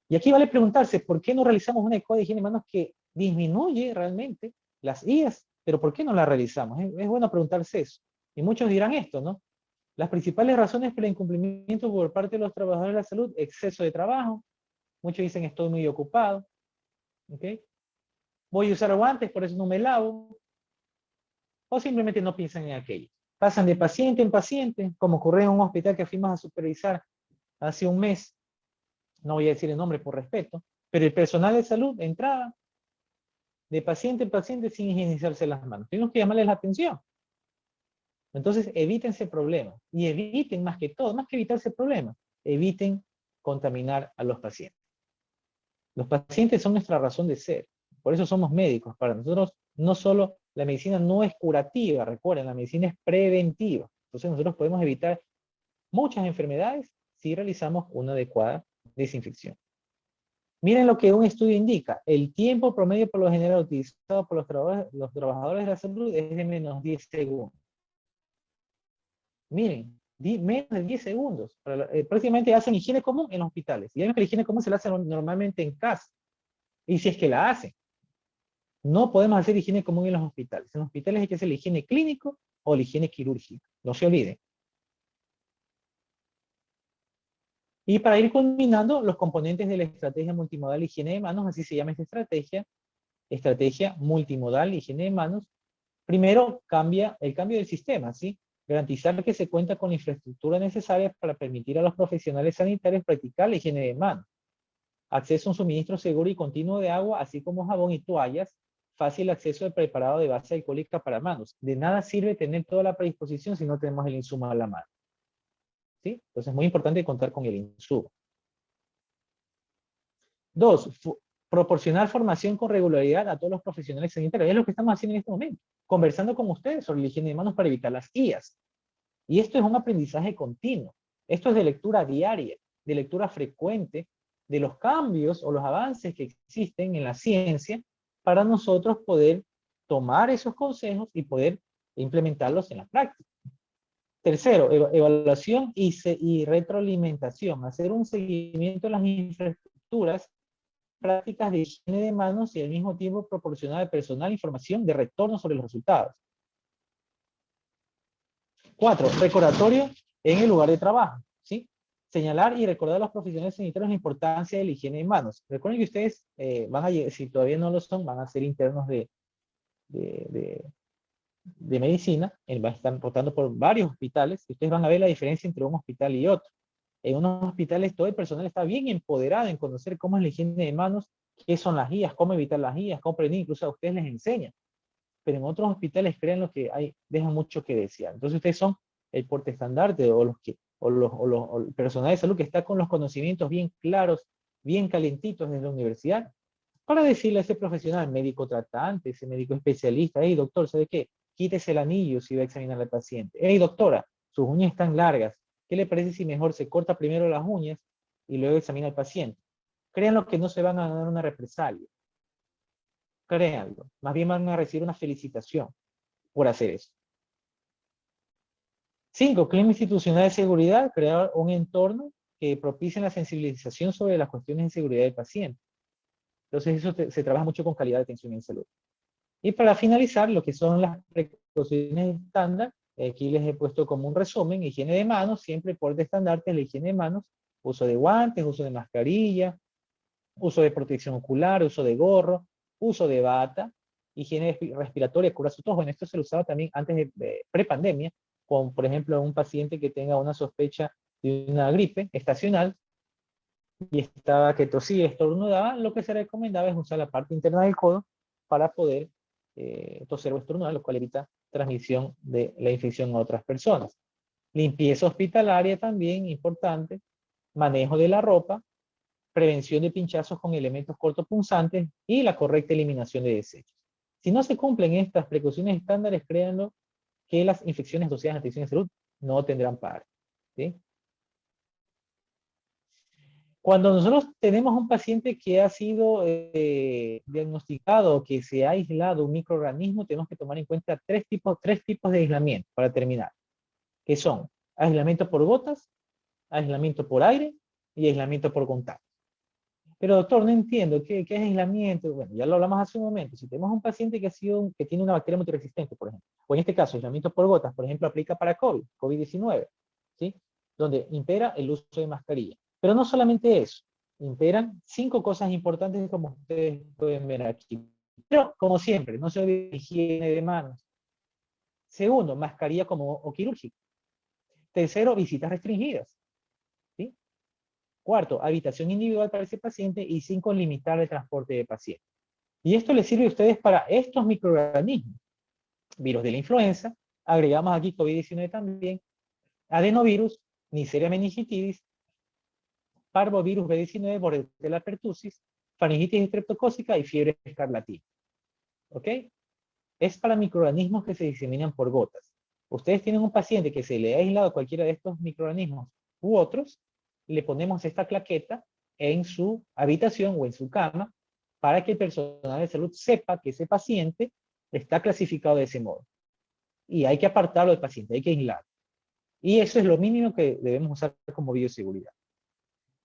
Y aquí vale preguntarse, ¿por qué no realizamos una adecuada higiene de manos que disminuye realmente las IAs? Pero ¿por qué no la realizamos? Es bueno preguntarse eso. Y muchos dirán esto, ¿no? Las principales razones por el incumplimiento por parte de los trabajadores de la salud, exceso de trabajo. Muchos dicen estoy muy ocupado. ¿Ok? voy a usar guantes, por eso no me lavo, o simplemente no piensan en aquello. Pasan de paciente en paciente, como ocurrió en un hospital que fuimos a supervisar hace un mes, no voy a decir el nombre por respeto, pero el personal de salud entraba de paciente en paciente sin higienizarse las manos. Tenemos que llamarles la atención. Entonces, evítense problemas y eviten más que todo, más que evitarse problemas, eviten contaminar a los pacientes. Los pacientes son nuestra razón de ser. Por eso somos médicos. Para nosotros, no solo la medicina no es curativa, recuerden, la medicina es preventiva. Entonces, nosotros podemos evitar muchas enfermedades si realizamos una adecuada desinfección. Miren lo que un estudio indica. El tiempo promedio por lo general utilizado por los trabajadores de la salud es de menos 10 segundos. Miren, menos de 10 segundos. Prácticamente hacen higiene común en los hospitales. Y vemos que la higiene común se la hacen normalmente en casa. Y si es que la hacen. No podemos hacer higiene común en los hospitales. En los hospitales hay que hacer la higiene clínico o la higiene quirúrgica. No se olviden. Y para ir culminando, los componentes de la estrategia multimodal higiene de manos, así se llama esta estrategia multimodal higiene de manos. Primero, el cambio del sistema, ¿sí? Garantizar que se cuenta con la infraestructura necesaria para permitir a los profesionales sanitarios practicar la higiene de manos. Acceso a un suministro seguro y continuo de agua, así como jabón y toallas. Fácil acceso al preparado de base alcohólica para manos. De nada sirve tener toda la predisposición si no tenemos el insumo a la mano. ¿Sí? Entonces es muy importante contar con el insumo. 2. Proporcionar formación con regularidad a todos los profesionales sanitarios. Es lo que estamos haciendo en este momento. Conversando con ustedes sobre la higiene de manos para evitar las IAS. Y esto es un aprendizaje continuo. Esto es de lectura diaria, de lectura frecuente, de los cambios o los avances que existen en la ciencia para nosotros poder tomar esos consejos y poder implementarlos en la práctica. Tercero, evaluación y retroalimentación. Hacer un seguimiento de las infraestructuras, prácticas de higiene de manos y al mismo tiempo proporcionar al personal información de retorno sobre los resultados. 4. Recordatorio en el lugar de trabajo, ¿sí? Señalar y recordar a los profesionales sanitarios la importancia de la higiene de manos. Recuerden que ustedes si todavía no lo son, van a ser internos de medicina, van a estar rotando por varios hospitales, y ustedes van a ver la diferencia entre un hospital y otro. En unos hospitales todo el personal está bien empoderado en conocer cómo es la higiene de manos, qué son las guías, cómo evitar las guías, cómo prevenir, incluso a ustedes les enseñan. Pero en otros hospitales, créanlo que dejan mucho que desear. Entonces ustedes son el porte estandarte o el personal de salud que está con los conocimientos bien claros, bien calentitos desde la universidad, para decirle a ese profesional, médico tratante, ese médico especialista, hey doctor, ¿sabe qué? Quítese el anillo si va a examinar al paciente. Hey doctora, sus uñas están largas. ¿Qué le parece si mejor se corta primero las uñas y luego examina al paciente? Créanlo que no se van a dar una represalia. Créanlo. Más bien van a recibir una felicitación por hacer eso. 5. Clima institucional de seguridad. Crear un entorno que propicie la sensibilización sobre las cuestiones de seguridad del paciente. Entonces eso se trabaja mucho con calidad de atención en salud. Y para finalizar, lo que son las precauciones estándar, aquí les he puesto como un resumen: higiene de manos, siempre por estandarte la higiene de manos, uso de guantes, uso de mascarilla, uso de protección ocular, uso de gorro, uso de bata, higiene respiratoria, cubrir su tos. Bueno, esto se lo usaba también antes de prepandemia, con, por ejemplo, un paciente que tenga una sospecha de una gripe estacional y estaba que tosía, estornudaba, lo que se recomendaba es usar la parte interna del codo para poder toser o estornudar, lo cual evita transmisión de la infección a otras personas. Limpieza hospitalaria también, importante. Manejo de la ropa, prevención de pinchazos con elementos cortopunzantes y la correcta eliminación de desechos. Si no se cumplen estas precauciones estándares, créanlo que las infecciones asociadas a la atención de salud no tendrán par. ¿Sí? Cuando nosotros tenemos un paciente que ha sido diagnosticado, que se ha aislado un microorganismo, tenemos que tomar en cuenta tres tipos de aislamiento para terminar, que son aislamiento por gotas, aislamiento por aire y aislamiento por contacto. Pero doctor, no entiendo, ¿qué es aislamiento? Bueno, ya lo hablamos hace un momento. Si tenemos un paciente que tiene una bacteria multiresistente, por ejemplo, o en este caso, aislamiento por gotas, por ejemplo, aplica para COVID-19, ¿sí? Donde impera el uso de mascarilla. Pero no solamente eso, imperan 5 cosas importantes como ustedes pueden ver aquí. Primero, como siempre, no se olvide higiene de manos. Segundo, mascarilla como o quirúrgica. Tercero, visitas restringidas. ¿Sí? Cuarto, habitación individual para ese paciente. Y cinco, limitar el transporte de pacientes. Y esto les sirve a ustedes para estos microorganismos. Virus de la influenza, agregamos aquí COVID-19 también, adenovirus, Neisseria meningitidis, parvovirus B19, Bordetella pertussis, faringitis estreptocócica y fiebre escarlatina. ¿Ok? Es para microorganismos que se diseminan por gotas. Ustedes tienen un paciente que se le ha aislado cualquiera de estos microorganismos u otros, le ponemos esta claqueta en su habitación o en su cama para que el personal de salud sepa que ese paciente está clasificado de ese modo. Y hay que apartarlo del paciente, hay que aislarlo. Y eso es lo mínimo que debemos usar como bioseguridad.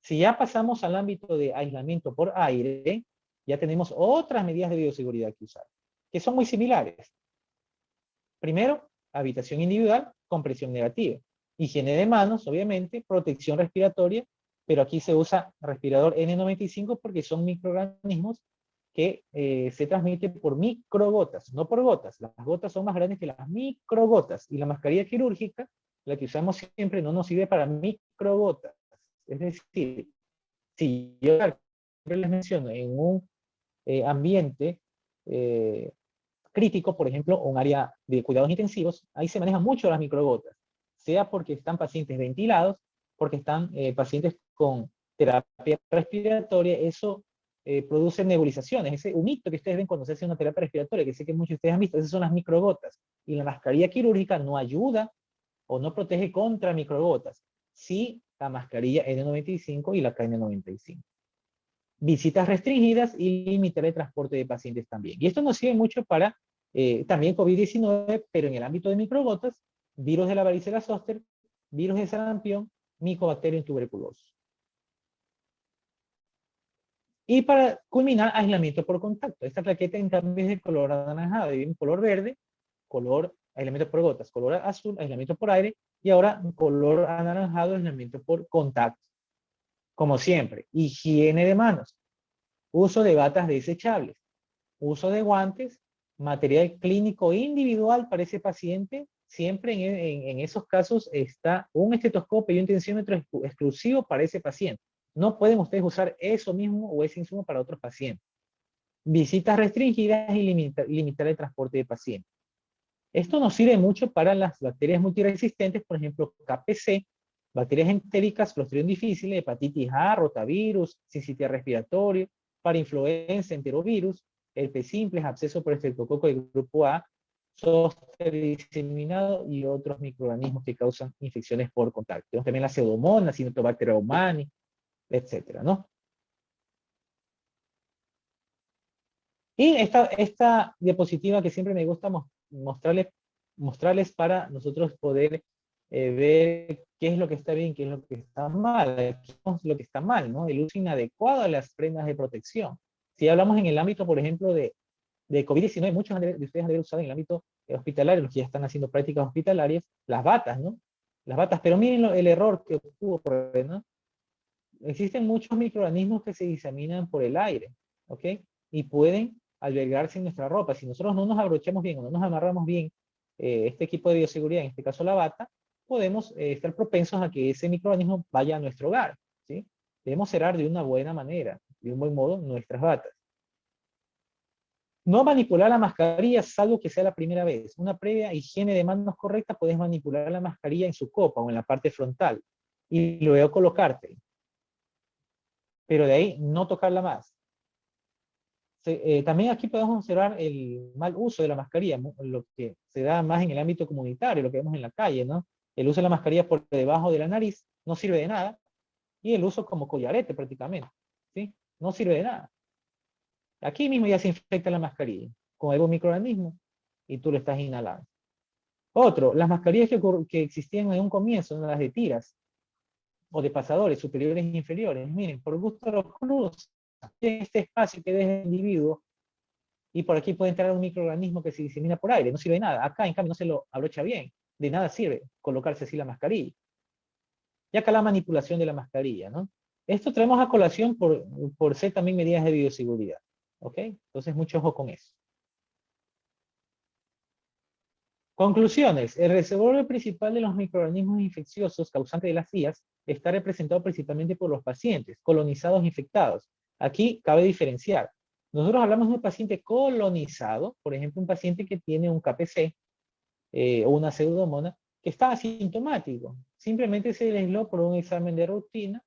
Si ya pasamos al ámbito de aislamiento por aire, ya tenemos otras medidas de bioseguridad que usar, que son muy similares. Primero, habitación individual con presión negativa. Higiene de manos, obviamente, protección respiratoria, pero aquí se usa respirador N95 porque son microorganismos que se transmiten por microgotas, no por gotas. Las gotas son más grandes que las microgotas. Y la mascarilla quirúrgica, la que usamos siempre, no nos sirve para microgotas. Es decir, si yo siempre les menciono en un ambiente crítico, por ejemplo, un área de cuidados intensivos, ahí se manejan mucho las microgotas, sea porque están pacientes ventilados, porque están pacientes con terapia respiratoria, eso produce nebulizaciones, ese humito que ustedes ven cuando se hace una terapia respiratoria, que sé que muchos de ustedes han visto, esas son las microgotas, y la mascarilla quirúrgica no ayuda o no protege contra microgotas, sí la mascarilla N95 y la KN95. Visitas restringidas y limitar el transporte de pacientes también. Y esto nos sirve mucho para también COVID-19, pero en el ámbito de microgotas, virus de la varicela zoster, virus de sarampión, Mycobacterium tuberculosis. Y para culminar, aislamiento por contacto. Esta plaqueta en cambio es de color anaranjado, y en color verde, color aislamiento por gotas, color azul, aislamiento por aire, y ahora color anaranjado, aislamiento por contacto. Como siempre, higiene de manos, uso de batas desechables, uso de guantes, material clínico individual para ese paciente. Siempre en esos casos está un estetoscopio y un tensiómetro exclusivo para ese paciente. No pueden ustedes usar eso mismo o ese insumo para otros pacientes. Visitas restringidas y limitar el transporte de pacientes. Esto nos sirve mucho para las bacterias multiresistentes, por ejemplo, KPC, bacterias entéricas, Clostridium difficile, hepatitis A, rotavirus, sincitial respiratorio, para influenza, enterovirus, herpes simples, absceso por estreptococo del grupo A, zóster diseminado y otros microorganismos que causan infecciones por contacto. Tenemos también la pseudomonas, Cinetobacter humani, etcétera, ¿no? Y esta diapositiva que siempre me gusta mostrarles para nosotros poder ver qué es lo que está bien, qué es lo que está mal. Aquí es lo que está mal, ¿no? El uso inadecuado de las prendas de protección. Si hablamos en el ámbito, por ejemplo, de COVID-19, muchos de ustedes han de haber usado en el ámbito hospitalario, los que ya están haciendo prácticas hospitalarias, las batas, ¿no? Las batas, pero miren el error que ocurre, ¿no? Existen muchos microorganismos que se diseminan por el aire, ¿ok? Y pueden albergarse en nuestra ropa. Si nosotros no nos abrochamos bien o no nos amarramos bien este equipo de bioseguridad, en este caso la bata, podemos estar propensos a que ese microorganismo vaya a nuestro hogar, ¿sí? Debemos cerrar de una buena manera, de un buen modo, nuestras batas. No manipular la mascarilla salvo que sea la primera vez. Una previa higiene de manos correcta, puedes manipular la mascarilla en su copa o en la parte frontal y luego colocarte. Pero de ahí no tocarla más. También aquí podemos observar el mal uso de la mascarilla, lo que se da más en el ámbito comunitario, lo que vemos en la calle, ¿no? El uso de la mascarilla por debajo de la nariz no sirve de nada, y el uso como collarete prácticamente, ¿sí? No sirve de nada. Aquí mismo ya se infecta la mascarilla con algún microorganismo y tú lo estás inhalando. Otro, las mascarillas que existían en un comienzo, las de tiras o de pasadores superiores e inferiores. Miren, por gusto de los cruz, en este espacio que deja el individuo, y por aquí puede entrar un microorganismo que se disemina por aire, no sirve de nada. Acá, en cambio, no se lo abrocha bien, de nada sirve colocarse así la mascarilla. Y acá la manipulación de la mascarilla, ¿no? Esto traemos a colación por ser también medidas de bioseguridad. ¿Ok? Entonces, mucho ojo con eso. Conclusiones. El reservorio principal de los microorganismos infecciosos causantes de las CIAs está representado principalmente por los pacientes colonizados infectados. Aquí cabe diferenciar. Nosotros hablamos de un paciente colonizado, por ejemplo, un paciente que tiene un KPC o una pseudomonas que está asintomático. Simplemente se le aisló por un examen de rutina,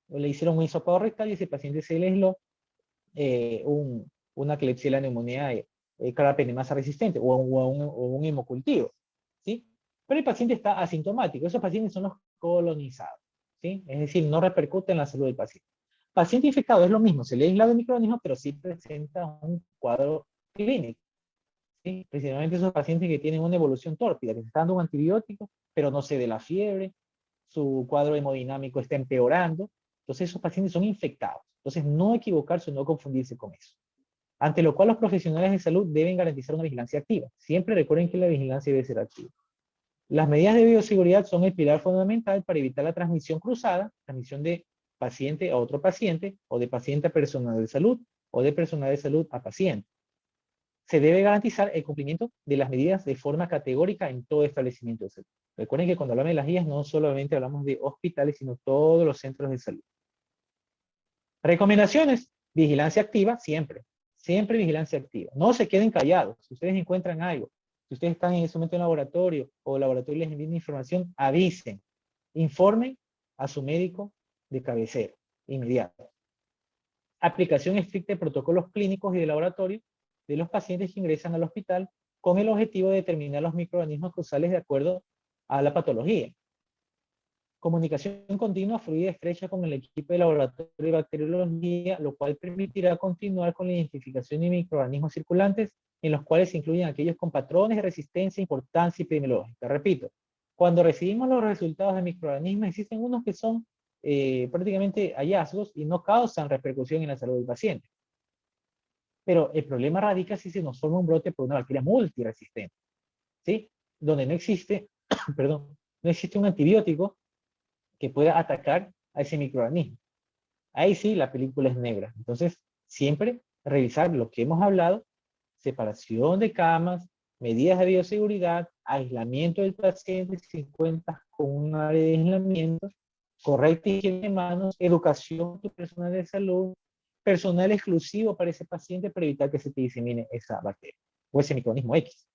o le hicieron un hisopado rectal y ese paciente se le aisló una Klebsiella pneumoniae carbapenemasa resistente o un hemocultivo, ¿sí? Pero el paciente está asintomático. Esos pacientes son los colonizados, ¿sí? Es decir, no repercute en la salud del paciente. Paciente infectado es lo mismo, se le ha aislado el microorganismo, pero sí presenta un cuadro clínico, ¿sí? Principalmente esos pacientes que tienen una evolución tórpida, que se está dando un antibiótico, pero no cede la fiebre, su cuadro hemodinámico está empeorando. Entonces esos pacientes son infectados. Entonces no equivocarse o no confundirse con eso. Ante lo cual los profesionales de salud deben garantizar una vigilancia activa. Siempre recuerden que la vigilancia debe ser activa. Las medidas de bioseguridad son el pilar fundamental para evitar la transmisión cruzada, transmisión de paciente a otro paciente, o de paciente a personal de salud, o de personal de salud a paciente. Se debe garantizar el cumplimiento de las medidas de forma categórica en todo establecimiento de salud. Recuerden que cuando hablamos de las guías no solamente hablamos de hospitales, sino todos los centros de salud. Recomendaciones, vigilancia activa siempre. Siempre vigilancia activa. No se queden callados. Si ustedes encuentran algo, si ustedes están en ese momento en el laboratorio o el laboratorio les envía información, avisen. Informen a su médico de cabecera, inmediato. Aplicación estricta de protocolos clínicos y de laboratorio de los pacientes que ingresan al hospital con el objetivo de determinar los microorganismos causales de acuerdo a la patología. Comunicación continua, fluida, estrecha con el equipo de laboratorio de bacteriología, lo cual permitirá continuar con la identificación de microorganismos circulantes, en los cuales se incluyen aquellos con patrones de resistencia, importancia epidemiológica. Repito, cuando recibimos los resultados de microorganismos, existen unos que son prácticamente hallazgos y no causan repercusión en la salud del paciente. Pero el problema radica si se nos forma un brote por una bacteria multiresistente, ¿sí? Donde no existe, perdón, no existe un antibiótico que pueda atacar a ese microorganismo. Ahí sí la película es negra. Entonces, siempre revisar lo que hemos hablado, separación de camas, medidas de bioseguridad, aislamiento del paciente si cuentas con un área de aislamiento, correcta higiene de manos, educación de personal de salud, personal exclusivo para ese paciente para evitar que se te disemine esa bacteria o ese microorganismo X.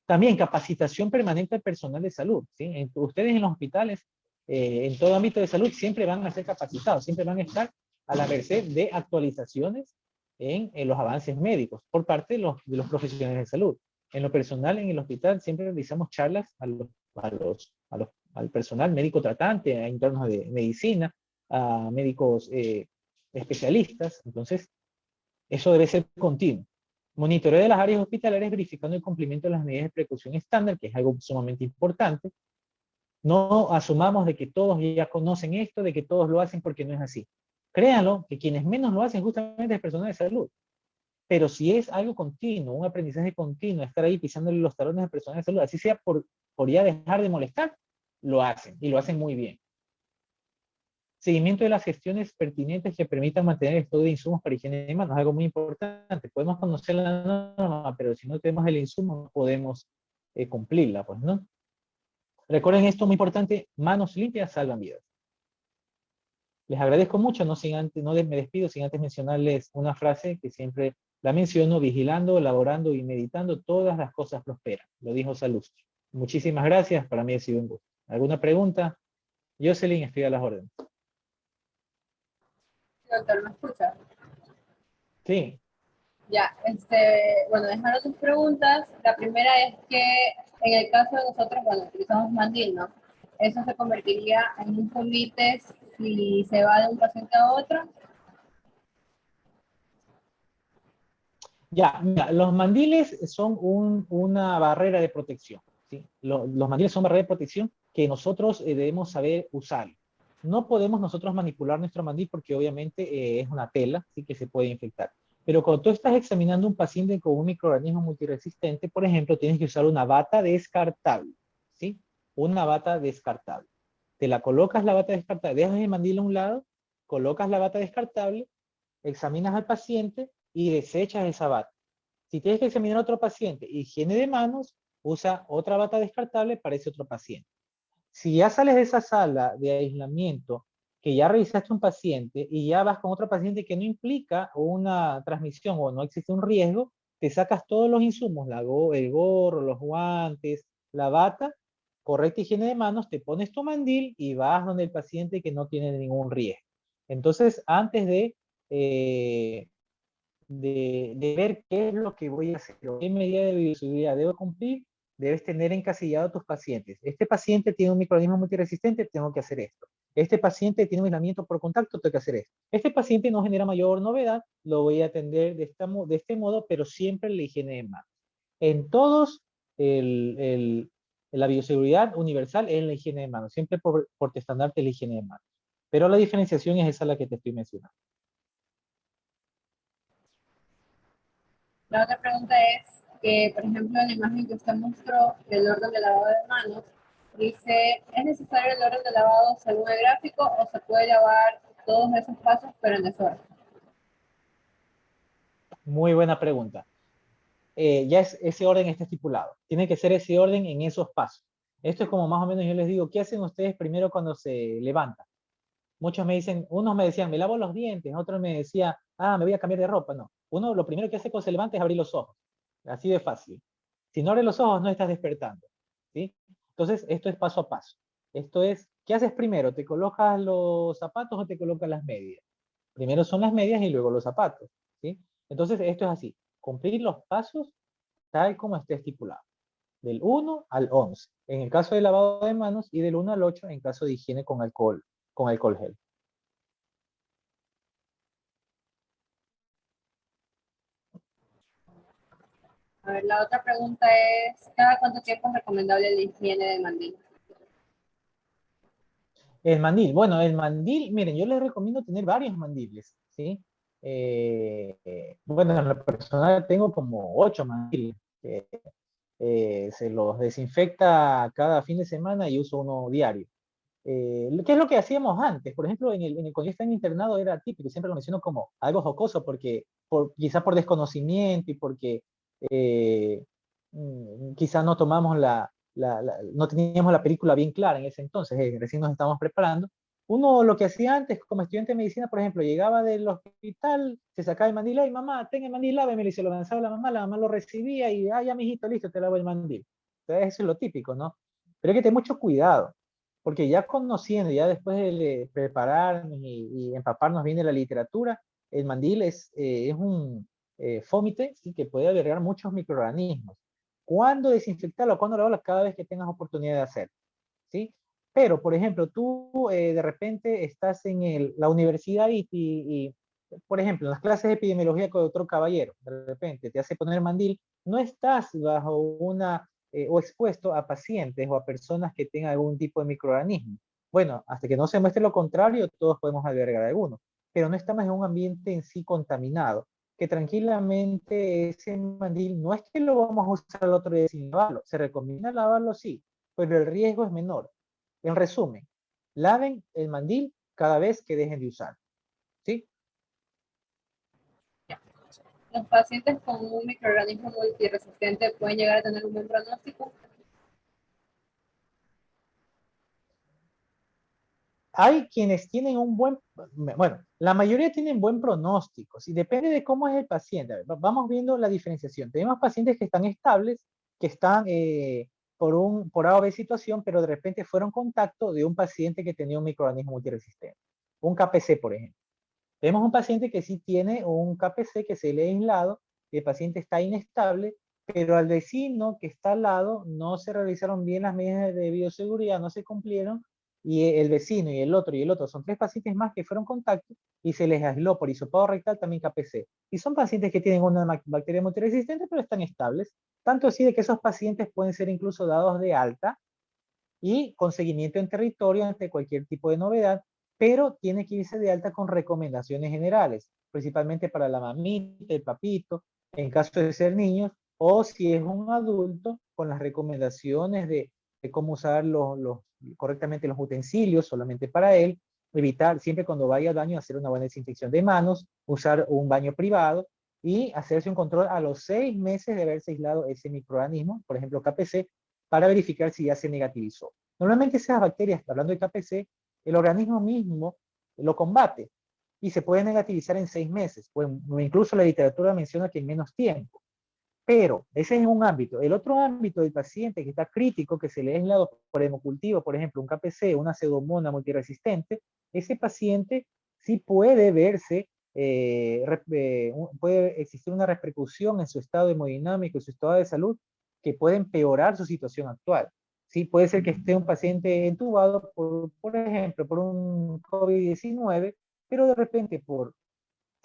También capacitación permanente al personal de salud, ¿sí? Ustedes en los hospitales, en todo ámbito de salud, siempre van a ser capacitados, siempre van a estar a la merced de actualizaciones en los avances médicos por parte de los profesionales de salud. En lo personal, en el hospital, siempre realizamos charlas al personal médico tratante, a internos de medicina, a médicos especialistas. Entonces, eso debe ser continuo. Monitoreo de las áreas hospitalarias verificando el cumplimiento de las medidas de precaución estándar, que es algo sumamente importante. No asumamos de que todos ya conocen esto, de que todos lo hacen, porque no es así. Créanlo, que quienes menos lo hacen justamente es el personal de salud. Pero si es algo continuo, un aprendizaje continuo, estar ahí pisándole los talones al personal de salud, así sea por ya dejar de molestar, lo hacen, y lo hacen muy bien. Seguimiento de las gestiones pertinentes que permitan mantener el stock de insumos para higiene de manos, algo muy importante. Podemos conocer la norma, pero si no tenemos el insumo, no podemos cumplirla, pues, ¿no? Recuerden esto muy importante, manos limpias salvan vidas. Les agradezco mucho, no me despido sin antes mencionarles una frase que siempre la menciono: vigilando, elaborando y meditando, todas las cosas prosperan. Lo dijo Salustio. Muchísimas gracias, para mí ha sido un gusto. ¿Alguna pregunta? Jocelyn, estoy a las órdenes. Doctor, ¿me escucha? Sí. Ya, bueno, déjame tus preguntas. La primera es que en el caso de nosotros, cuando utilizamos mandil, ¿no? Eso se convertiría en un convite si se va de un paciente a otro. Ya, mira, los mandiles son una barrera de protección, ¿sí? Los mandiles son barrera de protección que nosotros debemos saber usar. No podemos nosotros manipular nuestro mandil porque obviamente es una tela, ¿sí? Que se puede infectar. Pero cuando tú estás examinando un paciente con un microorganismo multiresistente, por ejemplo, tienes que usar una bata descartable, ¿sí? Una bata descartable. Te la colocas la bata descartable, dejas el mandil a un lado, colocas la bata descartable, examinas al paciente y desechas esa bata. Si tienes que examinar a otro paciente, higiene de manos, usa otra bata descartable para ese otro paciente. Si ya sales de esa sala de aislamiento, que ya revisaste un paciente y ya vas con otro paciente que no implica una transmisión o no existe un riesgo, te sacas todos los insumos, el gorro, los guantes, la bata, correcta higiene de manos, te pones tu mandil y vas donde el paciente que no tiene ningún riesgo. Entonces, antes eh, de ver qué es lo que voy a hacer, qué medida de bioseguridad debo cumplir, debes tener encasillado a tus pacientes. Este paciente tiene un microorganismo multiresistente, tengo que hacer esto. Este paciente tiene un aislamiento por contacto, tengo que hacer esto. Este paciente no genera mayor novedad, lo voy a atender de este modo, pero siempre la higiene de manos. En todos, el, el, la bioseguridad universal es la higiene de manos, siempre por estandarte la higiene de manos. Pero la diferenciación es esa la que te estoy mencionando. La otra pregunta es que, por ejemplo, en la imagen que usted mostró del orden de lavado de manos, dice, ¿es necesario el orden de lavado según el gráfico o se puede lavar todos esos pasos pero en desorden? Muy buena pregunta. Ya ese orden está estipulado. Tiene que ser ese orden en esos pasos. Esto es como más o menos yo les digo, ¿qué hacen ustedes primero cuando se levantan? Muchos me dicen, unos me decían, me lavo los dientes, otros me decían, me voy a cambiar de ropa. No, uno lo primero que hace cuando se levanta es abrir los ojos. Así de fácil. Si no abres los ojos, no estás despertando. ¿Sí? Entonces, esto es paso a paso. Esto es, ¿qué haces primero? ¿Te colocas los zapatos o te colocas las medias? Primero son las medias y luego los zapatos. ¿Sí? Entonces, esto es así. Cumplir los pasos tal como esté estipulado. Del 1 al 11, en el caso de lavado de manos, y del 1 al 8 en caso de higiene con alcohol gel. A ver, la otra pregunta es, ¿cada cuánto tiempo es recomendable la higiene del mandil? El mandil, bueno, el mandil, miren, yo les recomiendo tener varios mandiles, ¿sí? Bueno, en lo personal tengo como 8 mandiles. Se los desinfecta cada fin de semana y uso uno diario. ¿Qué es lo que hacíamos antes? Por ejemplo, cuando yo estaba en internado era típico, siempre lo menciono como algo jocoso, porque quizás por desconocimiento y porque quizás no tomamos no teníamos la película bien clara en ese entonces, recién nos estábamos preparando. Uno lo que hacía antes, como estudiante de medicina, por ejemplo, llegaba del hospital, se sacaba el mandil, ay mamá, tenga el mandil, lávemelo, y se lo lanzaba a la mamá lo recibía y, ya mijito, listo, te lavo el mandil. Entonces, eso es lo típico, ¿no? Pero hay que tener mucho cuidado porque ya conociendo, ya después de prepararnos y empaparnos bien de la literatura, el mandil es un fómite, ¿sí? Que puede albergar muchos microorganismos. ¿Cuándo desinfectarlo? ¿Cuándo lavarlo? Cada vez que tengas oportunidad de hacerlo, ¿sí? Pero, por ejemplo, tú de repente estás en la universidad por ejemplo, en las clases de epidemiología con el doctor Caballero, de repente te hace poner mandil, no estás bajo o expuesto a pacientes o a personas que tengan algún tipo de microorganismo. Bueno, hasta que no se muestre lo contrario, todos podemos albergar alguno, pero no estamos en un ambiente en sí contaminado, que tranquilamente ese mandil no es que lo vamos a usar al otro día sin lavarlo, se recomienda lavarlo sí, pero el riesgo es menor. En resumen, laven el mandil cada vez que dejen de usar, ¿sí? ¿Los pacientes con un microorganismo multiresistente pueden llegar a tener un buen pronóstico? Hay quienes tienen bueno, la mayoría tienen buen pronóstico, y depende de cómo es el paciente. A ver, vamos viendo la diferenciación. Tenemos pacientes que están estables, que están por A o B situación, pero de repente fueron contacto de un paciente que tenía un microorganismo multiresistente, un KPC, por ejemplo. Tenemos un paciente que sí tiene un KPC que se le ha aislado, el paciente está inestable, pero al vecino que está al lado no se realizaron bien las medidas de bioseguridad, no se cumplieron, y el vecino y el otro son 3 pacientes más que fueron contacto y se les aisló por hisopado rectal también KPC. Y son pacientes que tienen una bacteria multiresistente, pero están estables. Tanto así de que esos pacientes pueden ser incluso dados de alta y con seguimiento en territorio ante cualquier tipo de novedad, pero tiene que irse de alta con recomendaciones generales, principalmente para la mamita, el papito, en caso de ser niños, o si es un adulto, con las recomendaciones de cómo usar correctamente los utensilios solamente para él, evitar siempre cuando vaya al baño hacer una buena desinfección de manos, usar un baño privado y hacerse un control a los 6 meses de haberse aislado ese microorganismo, por ejemplo KPC, para verificar si ya se negativizó. Normalmente esas bacterias, hablando de KPC, el organismo mismo lo combate y se puede negativizar en 6 meses, pues incluso la literatura menciona que en menos tiempo. Pero ese es un ámbito. El otro ámbito del paciente que está crítico, que se le ha aislado por hemocultivo, por ejemplo, un KPC, una pseudomonas multiresistente, ese paciente sí puede verse, puede existir una repercusión en su estado hemodinámico, en su estado de salud, que puede empeorar su situación actual. Sí, puede ser que esté un paciente entubado, por ejemplo, por un COVID-19, pero de repente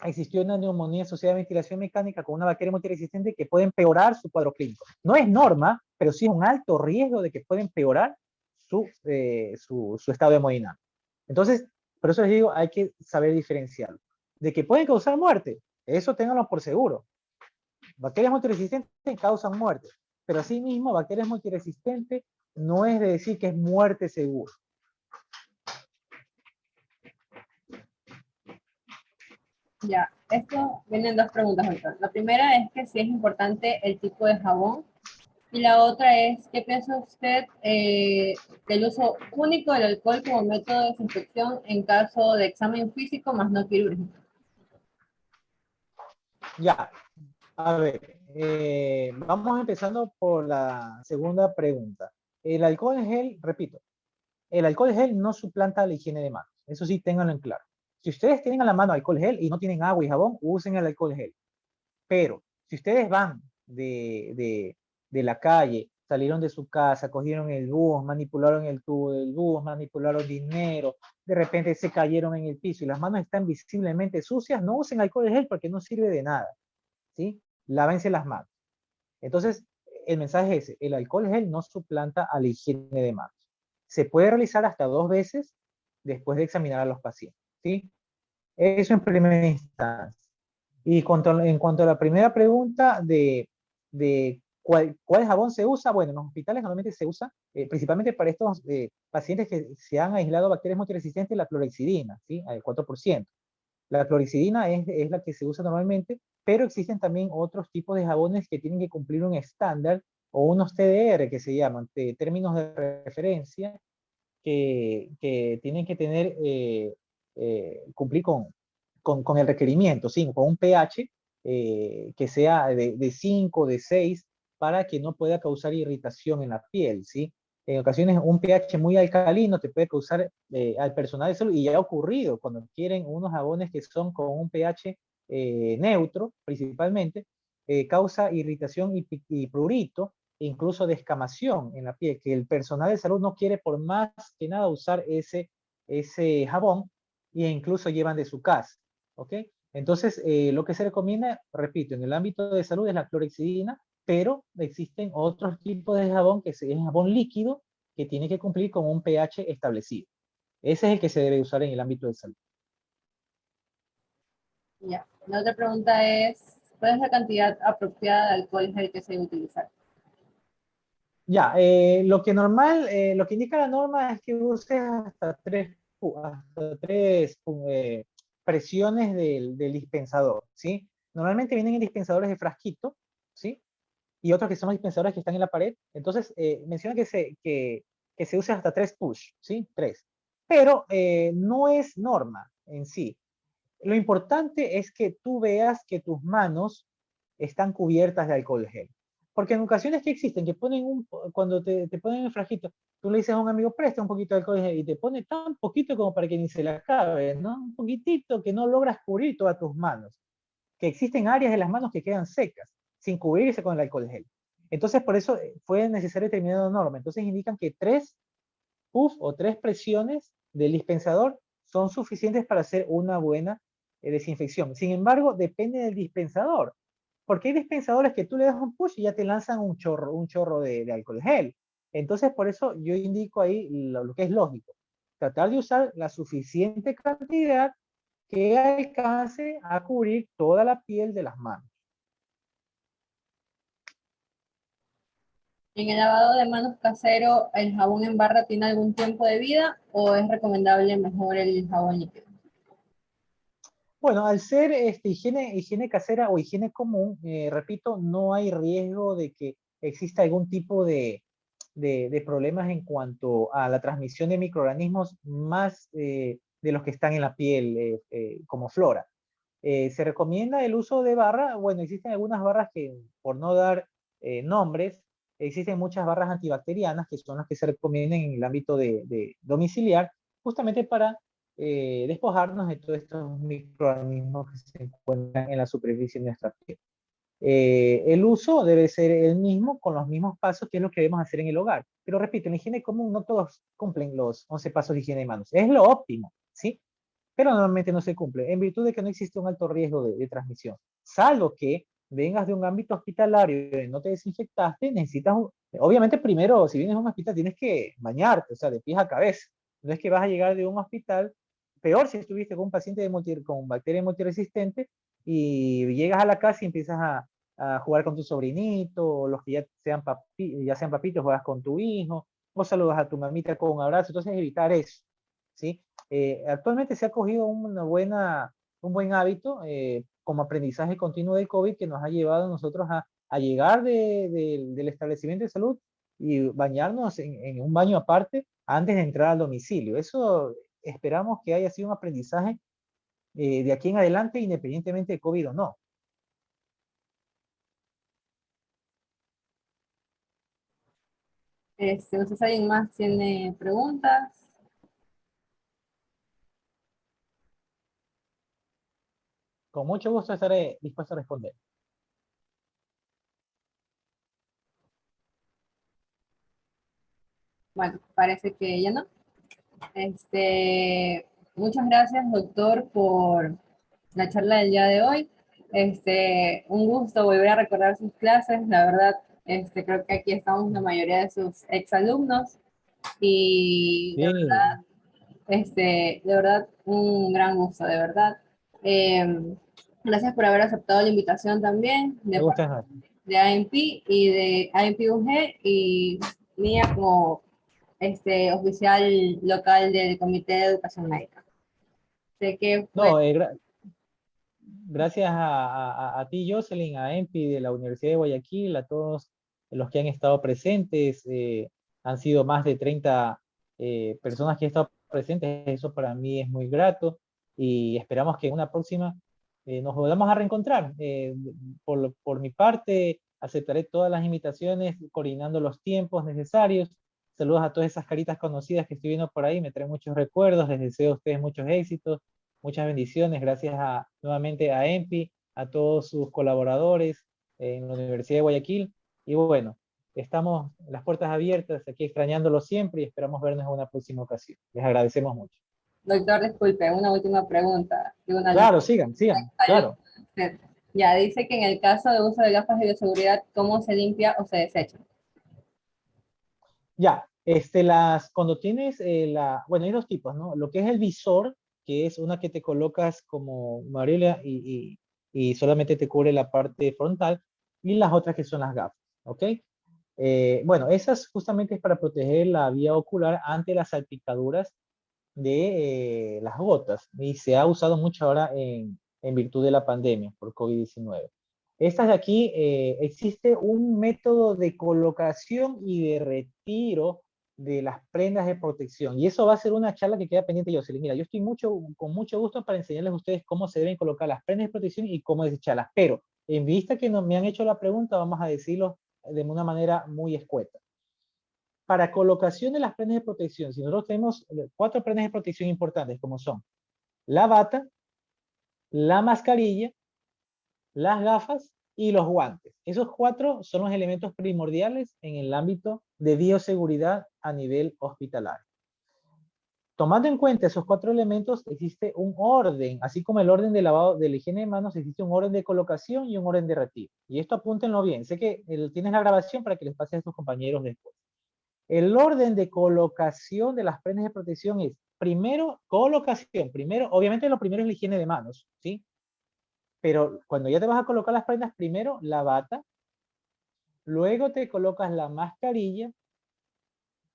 existió una neumonía asociada a ventilación mecánica con una bacteria multiresistente que puede empeorar su cuadro clínico. No es norma, pero sí es un alto riesgo de que pueda empeorar su estado hemodinámico. Entonces, por eso les digo, hay que saber diferenciarlo. De que pueden causar muerte, eso ténganlo por seguro. Bacterias multiresistentes causan muerte, pero asimismo, bacterias multiresistentes no es de decir que es muerte segura. Ya, esto vienen dos preguntas ahorita. La primera es que si es importante el tipo de jabón y la otra es, ¿qué piensa usted del uso único del alcohol como método de desinfección en caso de examen físico más no quirúrgico? Ya, a ver, vamos empezando por la segunda pregunta. El alcohol en gel, repito, el alcohol gel no suplanta la higiene de manos. Eso sí, ténganlo en claro. Si ustedes tienen a la mano alcohol gel y no tienen agua y jabón, usen el alcohol gel. Pero si ustedes van de la calle, salieron de su casa, cogieron el bus, manipularon el tubo del bus, manipularon dinero, de repente se cayeron en el piso y las manos están visiblemente sucias, no usen alcohol gel porque no sirve de nada. ¿Sí? Lávense las manos. Entonces, el mensaje es ese, el alcohol gel no suplanta a la higiene de manos. Se puede realizar hasta 2 veces después de examinar a los pacientes, ¿sí? Eso en primera instancia. Y en cuanto a la primera pregunta de cuál jabón se usa, bueno, en los hospitales normalmente se usa, principalmente para estos pacientes que se han aislado bacterias multiresistentes, la clorhexidina, ¿sí? Al 4%. La clorhexidina es la que se usa normalmente, pero existen también otros tipos de jabones que tienen que cumplir un estándar o unos TDR que se llaman, términos de referencia, que tienen que tener, cumplir con el requerimiento, ¿sí? Con un pH que sea de 5, de 6, para que no pueda causar irritación en la piel, ¿sí? En ocasiones un pH muy alcalino te puede causar al personal de salud, y ya ha ocurrido cuando quieren unos jabones que son con un pH neutro, principalmente, causa irritación y prurito, e incluso descamación en la piel, que el personal de salud no quiere por más que nada usar ese jabón, e incluso llevan de su casa, ¿ok? Entonces, lo que se recomienda, repito, en el ámbito de salud es la clorhexidina, pero existen otros tipos de jabón que es jabón líquido que tiene que cumplir con un pH establecido. Ese es el que se debe usar en el ámbito de salud. Ya. La otra pregunta es, ¿cuál es la cantidad apropiada de alcohol gel que se debe utilizar? Ya, lo que indica la norma es que uses hasta tres presiones del dispensador, ¿sí? Normalmente vienen en dispensadores de frasquito, ¿sí? Y otros que son los dispensadores que están en la pared. Entonces, menciona que se use hasta 3 push, ¿sí? 3. Pero no es norma en sí. Lo importante es que tú veas que tus manos están cubiertas de alcohol gel. Porque en ocasiones que existen, que cuando te ponen el frasquito, tú le dices a un amigo, presta un poquito de alcohol gel, y te pone tan poquito como para que ni se le acabe, ¿no? Un poquitito que no logras cubrir todas tus manos. Que existen áreas de las manos que quedan secas, sin cubrirse con el alcohol gel. Entonces, por eso fue necesario determinar una norma. Entonces, indican que 3 puff o 3 presiones del dispensador son suficientes para hacer una buena desinfección. Sin embargo, depende del dispensador, porque hay dispensadores que tú le das un push y ya te lanzan un chorro de alcohol gel. Entonces, por eso yo indico ahí lo que es lógico, tratar de usar la suficiente cantidad que alcance a cubrir toda la piel de las manos. En el lavado de manos casero, ¿el jabón en barra tiene algún tiempo de vida o es recomendable mejor el jabón líquido? Bueno, al ser higiene casera o higiene común, repito, no hay riesgo de que exista algún tipo de problemas en cuanto a la transmisión de microorganismos más de los que están en la piel, como flora. Se recomienda el uso de barra. Bueno, existen algunas barras que, por no dar nombres, existen muchas barras antibacterianas que son las que se recomiendan en el ámbito de domiciliar, justamente para despojarnos de todos estos microorganismos que se encuentran en la superficie de nuestra piel. El uso debe ser el mismo, con los mismos pasos, que es lo que debemos hacer en el hogar. Pero repito, en la higiene común no todos cumplen los 11 pasos de higiene de manos. Es lo óptimo, ¿sí? Pero normalmente no se cumple, en virtud de que no existe un alto riesgo de transmisión. Salvo que vengas de un ámbito hospitalario y no te desinfectaste, necesitas, obviamente primero, si vienes a un hospital, tienes que bañarte, o sea, de pies a cabeza. No es que vas a llegar de un hospital, peor si estuviste con un paciente con bacteria multiresistente y llegas a la casa y empiezas a jugar con tu sobrinito, o los que ya sean papitos, juegas con tu hijo, o saludas a tu mamita con un abrazo. Entonces, evitar eso, ¿sí? Actualmente se ha cogido un buen hábito, como aprendizaje continuo del COVID, que nos ha llevado a nosotros a llegar del establecimiento de salud y bañarnos en un baño aparte antes de entrar al domicilio. Eso esperamos que haya sido un aprendizaje de aquí en adelante, independientemente de COVID o no. No sé si alguien más tiene preguntas. Con mucho gusto estaré dispuesto a responder. Bueno, parece que ya no. Muchas gracias, doctor, por la charla del día de hoy. Un gusto volver a recordar sus clases. La verdad, creo que aquí estamos la mayoría de sus exalumnos y Sí, de verdad, un gran gusto, de verdad. Gracias por haber aceptado la invitación también me de gusta parte más. de AMP y de AMP UG y mía como oficial local del Comité de Educación Médica. Sé que fue, No, gracias a ti, Jocelyn, a EMPI de la Universidad de Guayaquil, a todos los que han estado presentes. Han sido más de 30 personas que han estado presentes. Eso para mí es muy grato y esperamos que en una próxima nos volvamos a reencontrar. Por mi parte, aceptaré todas las invitaciones, coordinando los tiempos necesarios. Saludos a todas esas caritas conocidas que estoy viendo por ahí. Me traen muchos recuerdos. Les deseo a ustedes muchos éxitos. Muchas bendiciones, gracias nuevamente a EMPI, a todos sus colaboradores en la Universidad de Guayaquil. Y bueno, estamos las puertas abiertas, aquí extrañándolos siempre y esperamos vernos en una próxima ocasión. Les agradecemos mucho. doctor, disculpe, una última pregunta de una alumna. Claro, sigan, claro. Ya dice que en el caso de uso de gafas de bioseguridad, ¿cómo se limpia o se desecha? Ya, cuando tienes bueno, hay dos tipos, ¿no? Lo que es el visor, que es una que te colocas como Mariela y solamente te cubre la parte frontal, y las otras que son las gafas, ¿ok? Bueno, esas justamente es para proteger la vía ocular ante las salpicaduras de las gotas y se ha usado mucho ahora en virtud de la pandemia por COVID-19. Estas de aquí, existe un método de colocación y de retiro de las prendas de protección. Y eso va a ser una charla que queda pendiente, Jocelyn. Mira, yo estoy con mucho gusto para enseñarles a ustedes cómo se deben colocar las prendas de protección y cómo desecharlas. Pero en vista que me han hecho la pregunta, vamos a decirlo de una manera muy escueta. Para colocación de las prendas de protección, si nosotros tenemos 4 prendas de protección importantes, como son la bata, la mascarilla, las gafas y los guantes. Esos 4 son los elementos primordiales en el ámbito de bioseguridad a nivel hospitalario. Tomando en cuenta esos 4 elementos, existe un orden, así como el orden de lavado de la higiene de manos, existe un orden de colocación y un orden de retiro. Y esto apúntenlo bien. Sé que tienes la grabación para que les pases a tus compañeros después. El orden de colocación de las prendas de protección es, primero, colocación. Primero, obviamente lo primero es la higiene de manos, ¿sí? Pero cuando ya te vas a colocar las prendas, primero la bata, luego te colocas la mascarilla,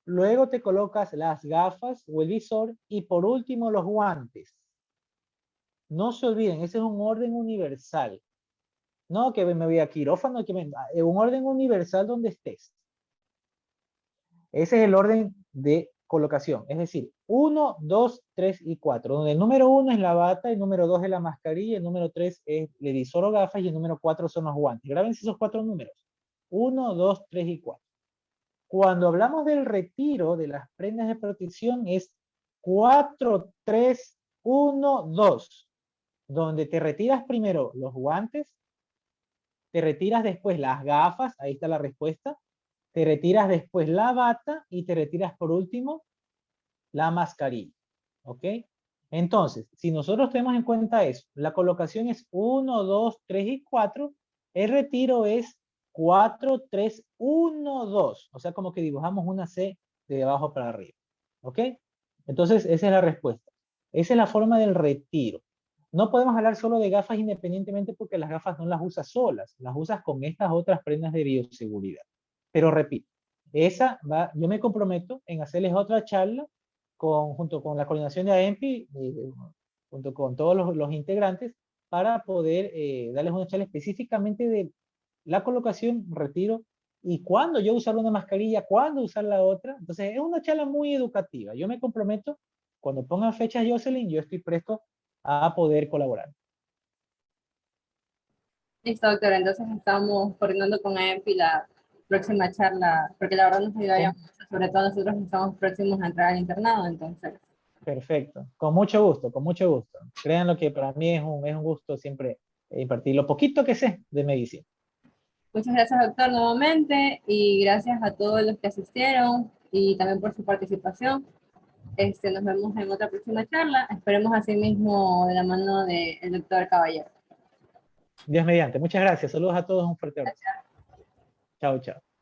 luego te colocas las gafas o el visor y por último los guantes. No se olviden, ese es un orden universal. No que me voy a quirófano, un orden universal donde estés. Ese es el orden de colocación. Es decir, 1, 2, 3 y 4. Donde el número 1 es la bata, el número 2 es la mascarilla, el número 3 es el visor o gafas y el número 4 son los guantes. Grábense esos 4 números. 1, 2, 3 y 4. Cuando hablamos del retiro de las prendas de protección es 4, 3, 1, 2. Donde te retiras primero los guantes, te retiras después las gafas, ahí está la respuesta, te retiras después la bata y te retiras por último la mascarilla. ¿Ok? Entonces, si nosotros tenemos en cuenta eso, la colocación es 1, 2, 3 y 4, el retiro es 4, 3, 1, 2. O sea, como que dibujamos una C de abajo para arriba. ¿Ok? Entonces, esa es la respuesta. Esa es la forma del retiro. No podemos hablar solo de gafas independientemente porque las gafas no las usas solas, las usas con estas otras prendas de bioseguridad. Pero repito, yo me comprometo en hacerles otra charla junto con la coordinación de AEMPI, junto con todos los integrantes, para poder darles una charla específicamente de la colocación, retiro, y cuándo yo usar una mascarilla, cuándo usar la otra. Entonces, es una charla muy educativa. Yo me comprometo, cuando pongan fechas, Jocelyn, yo estoy presto a poder colaborar. Listo, doctora. Entonces estamos coordinando con AEMPI la próxima charla, porque la verdad nos ayudaría Con- mucho, sobre todo nosotros que estamos próximos a entrar al internado, entonces. Perfecto, con mucho gusto, con mucho gusto. Créanlo que para mí es un gusto siempre impartir lo poquito que sé de medicina. Muchas gracias, doctor, nuevamente, y gracias a todos los que asistieron y también por su participación. Nos vemos en otra próxima charla. Esperemos así mismo de la mano del doctor Caballero. Dios mediante. Muchas gracias. Saludos a todos. Un fuerte abrazo. Chao, chao.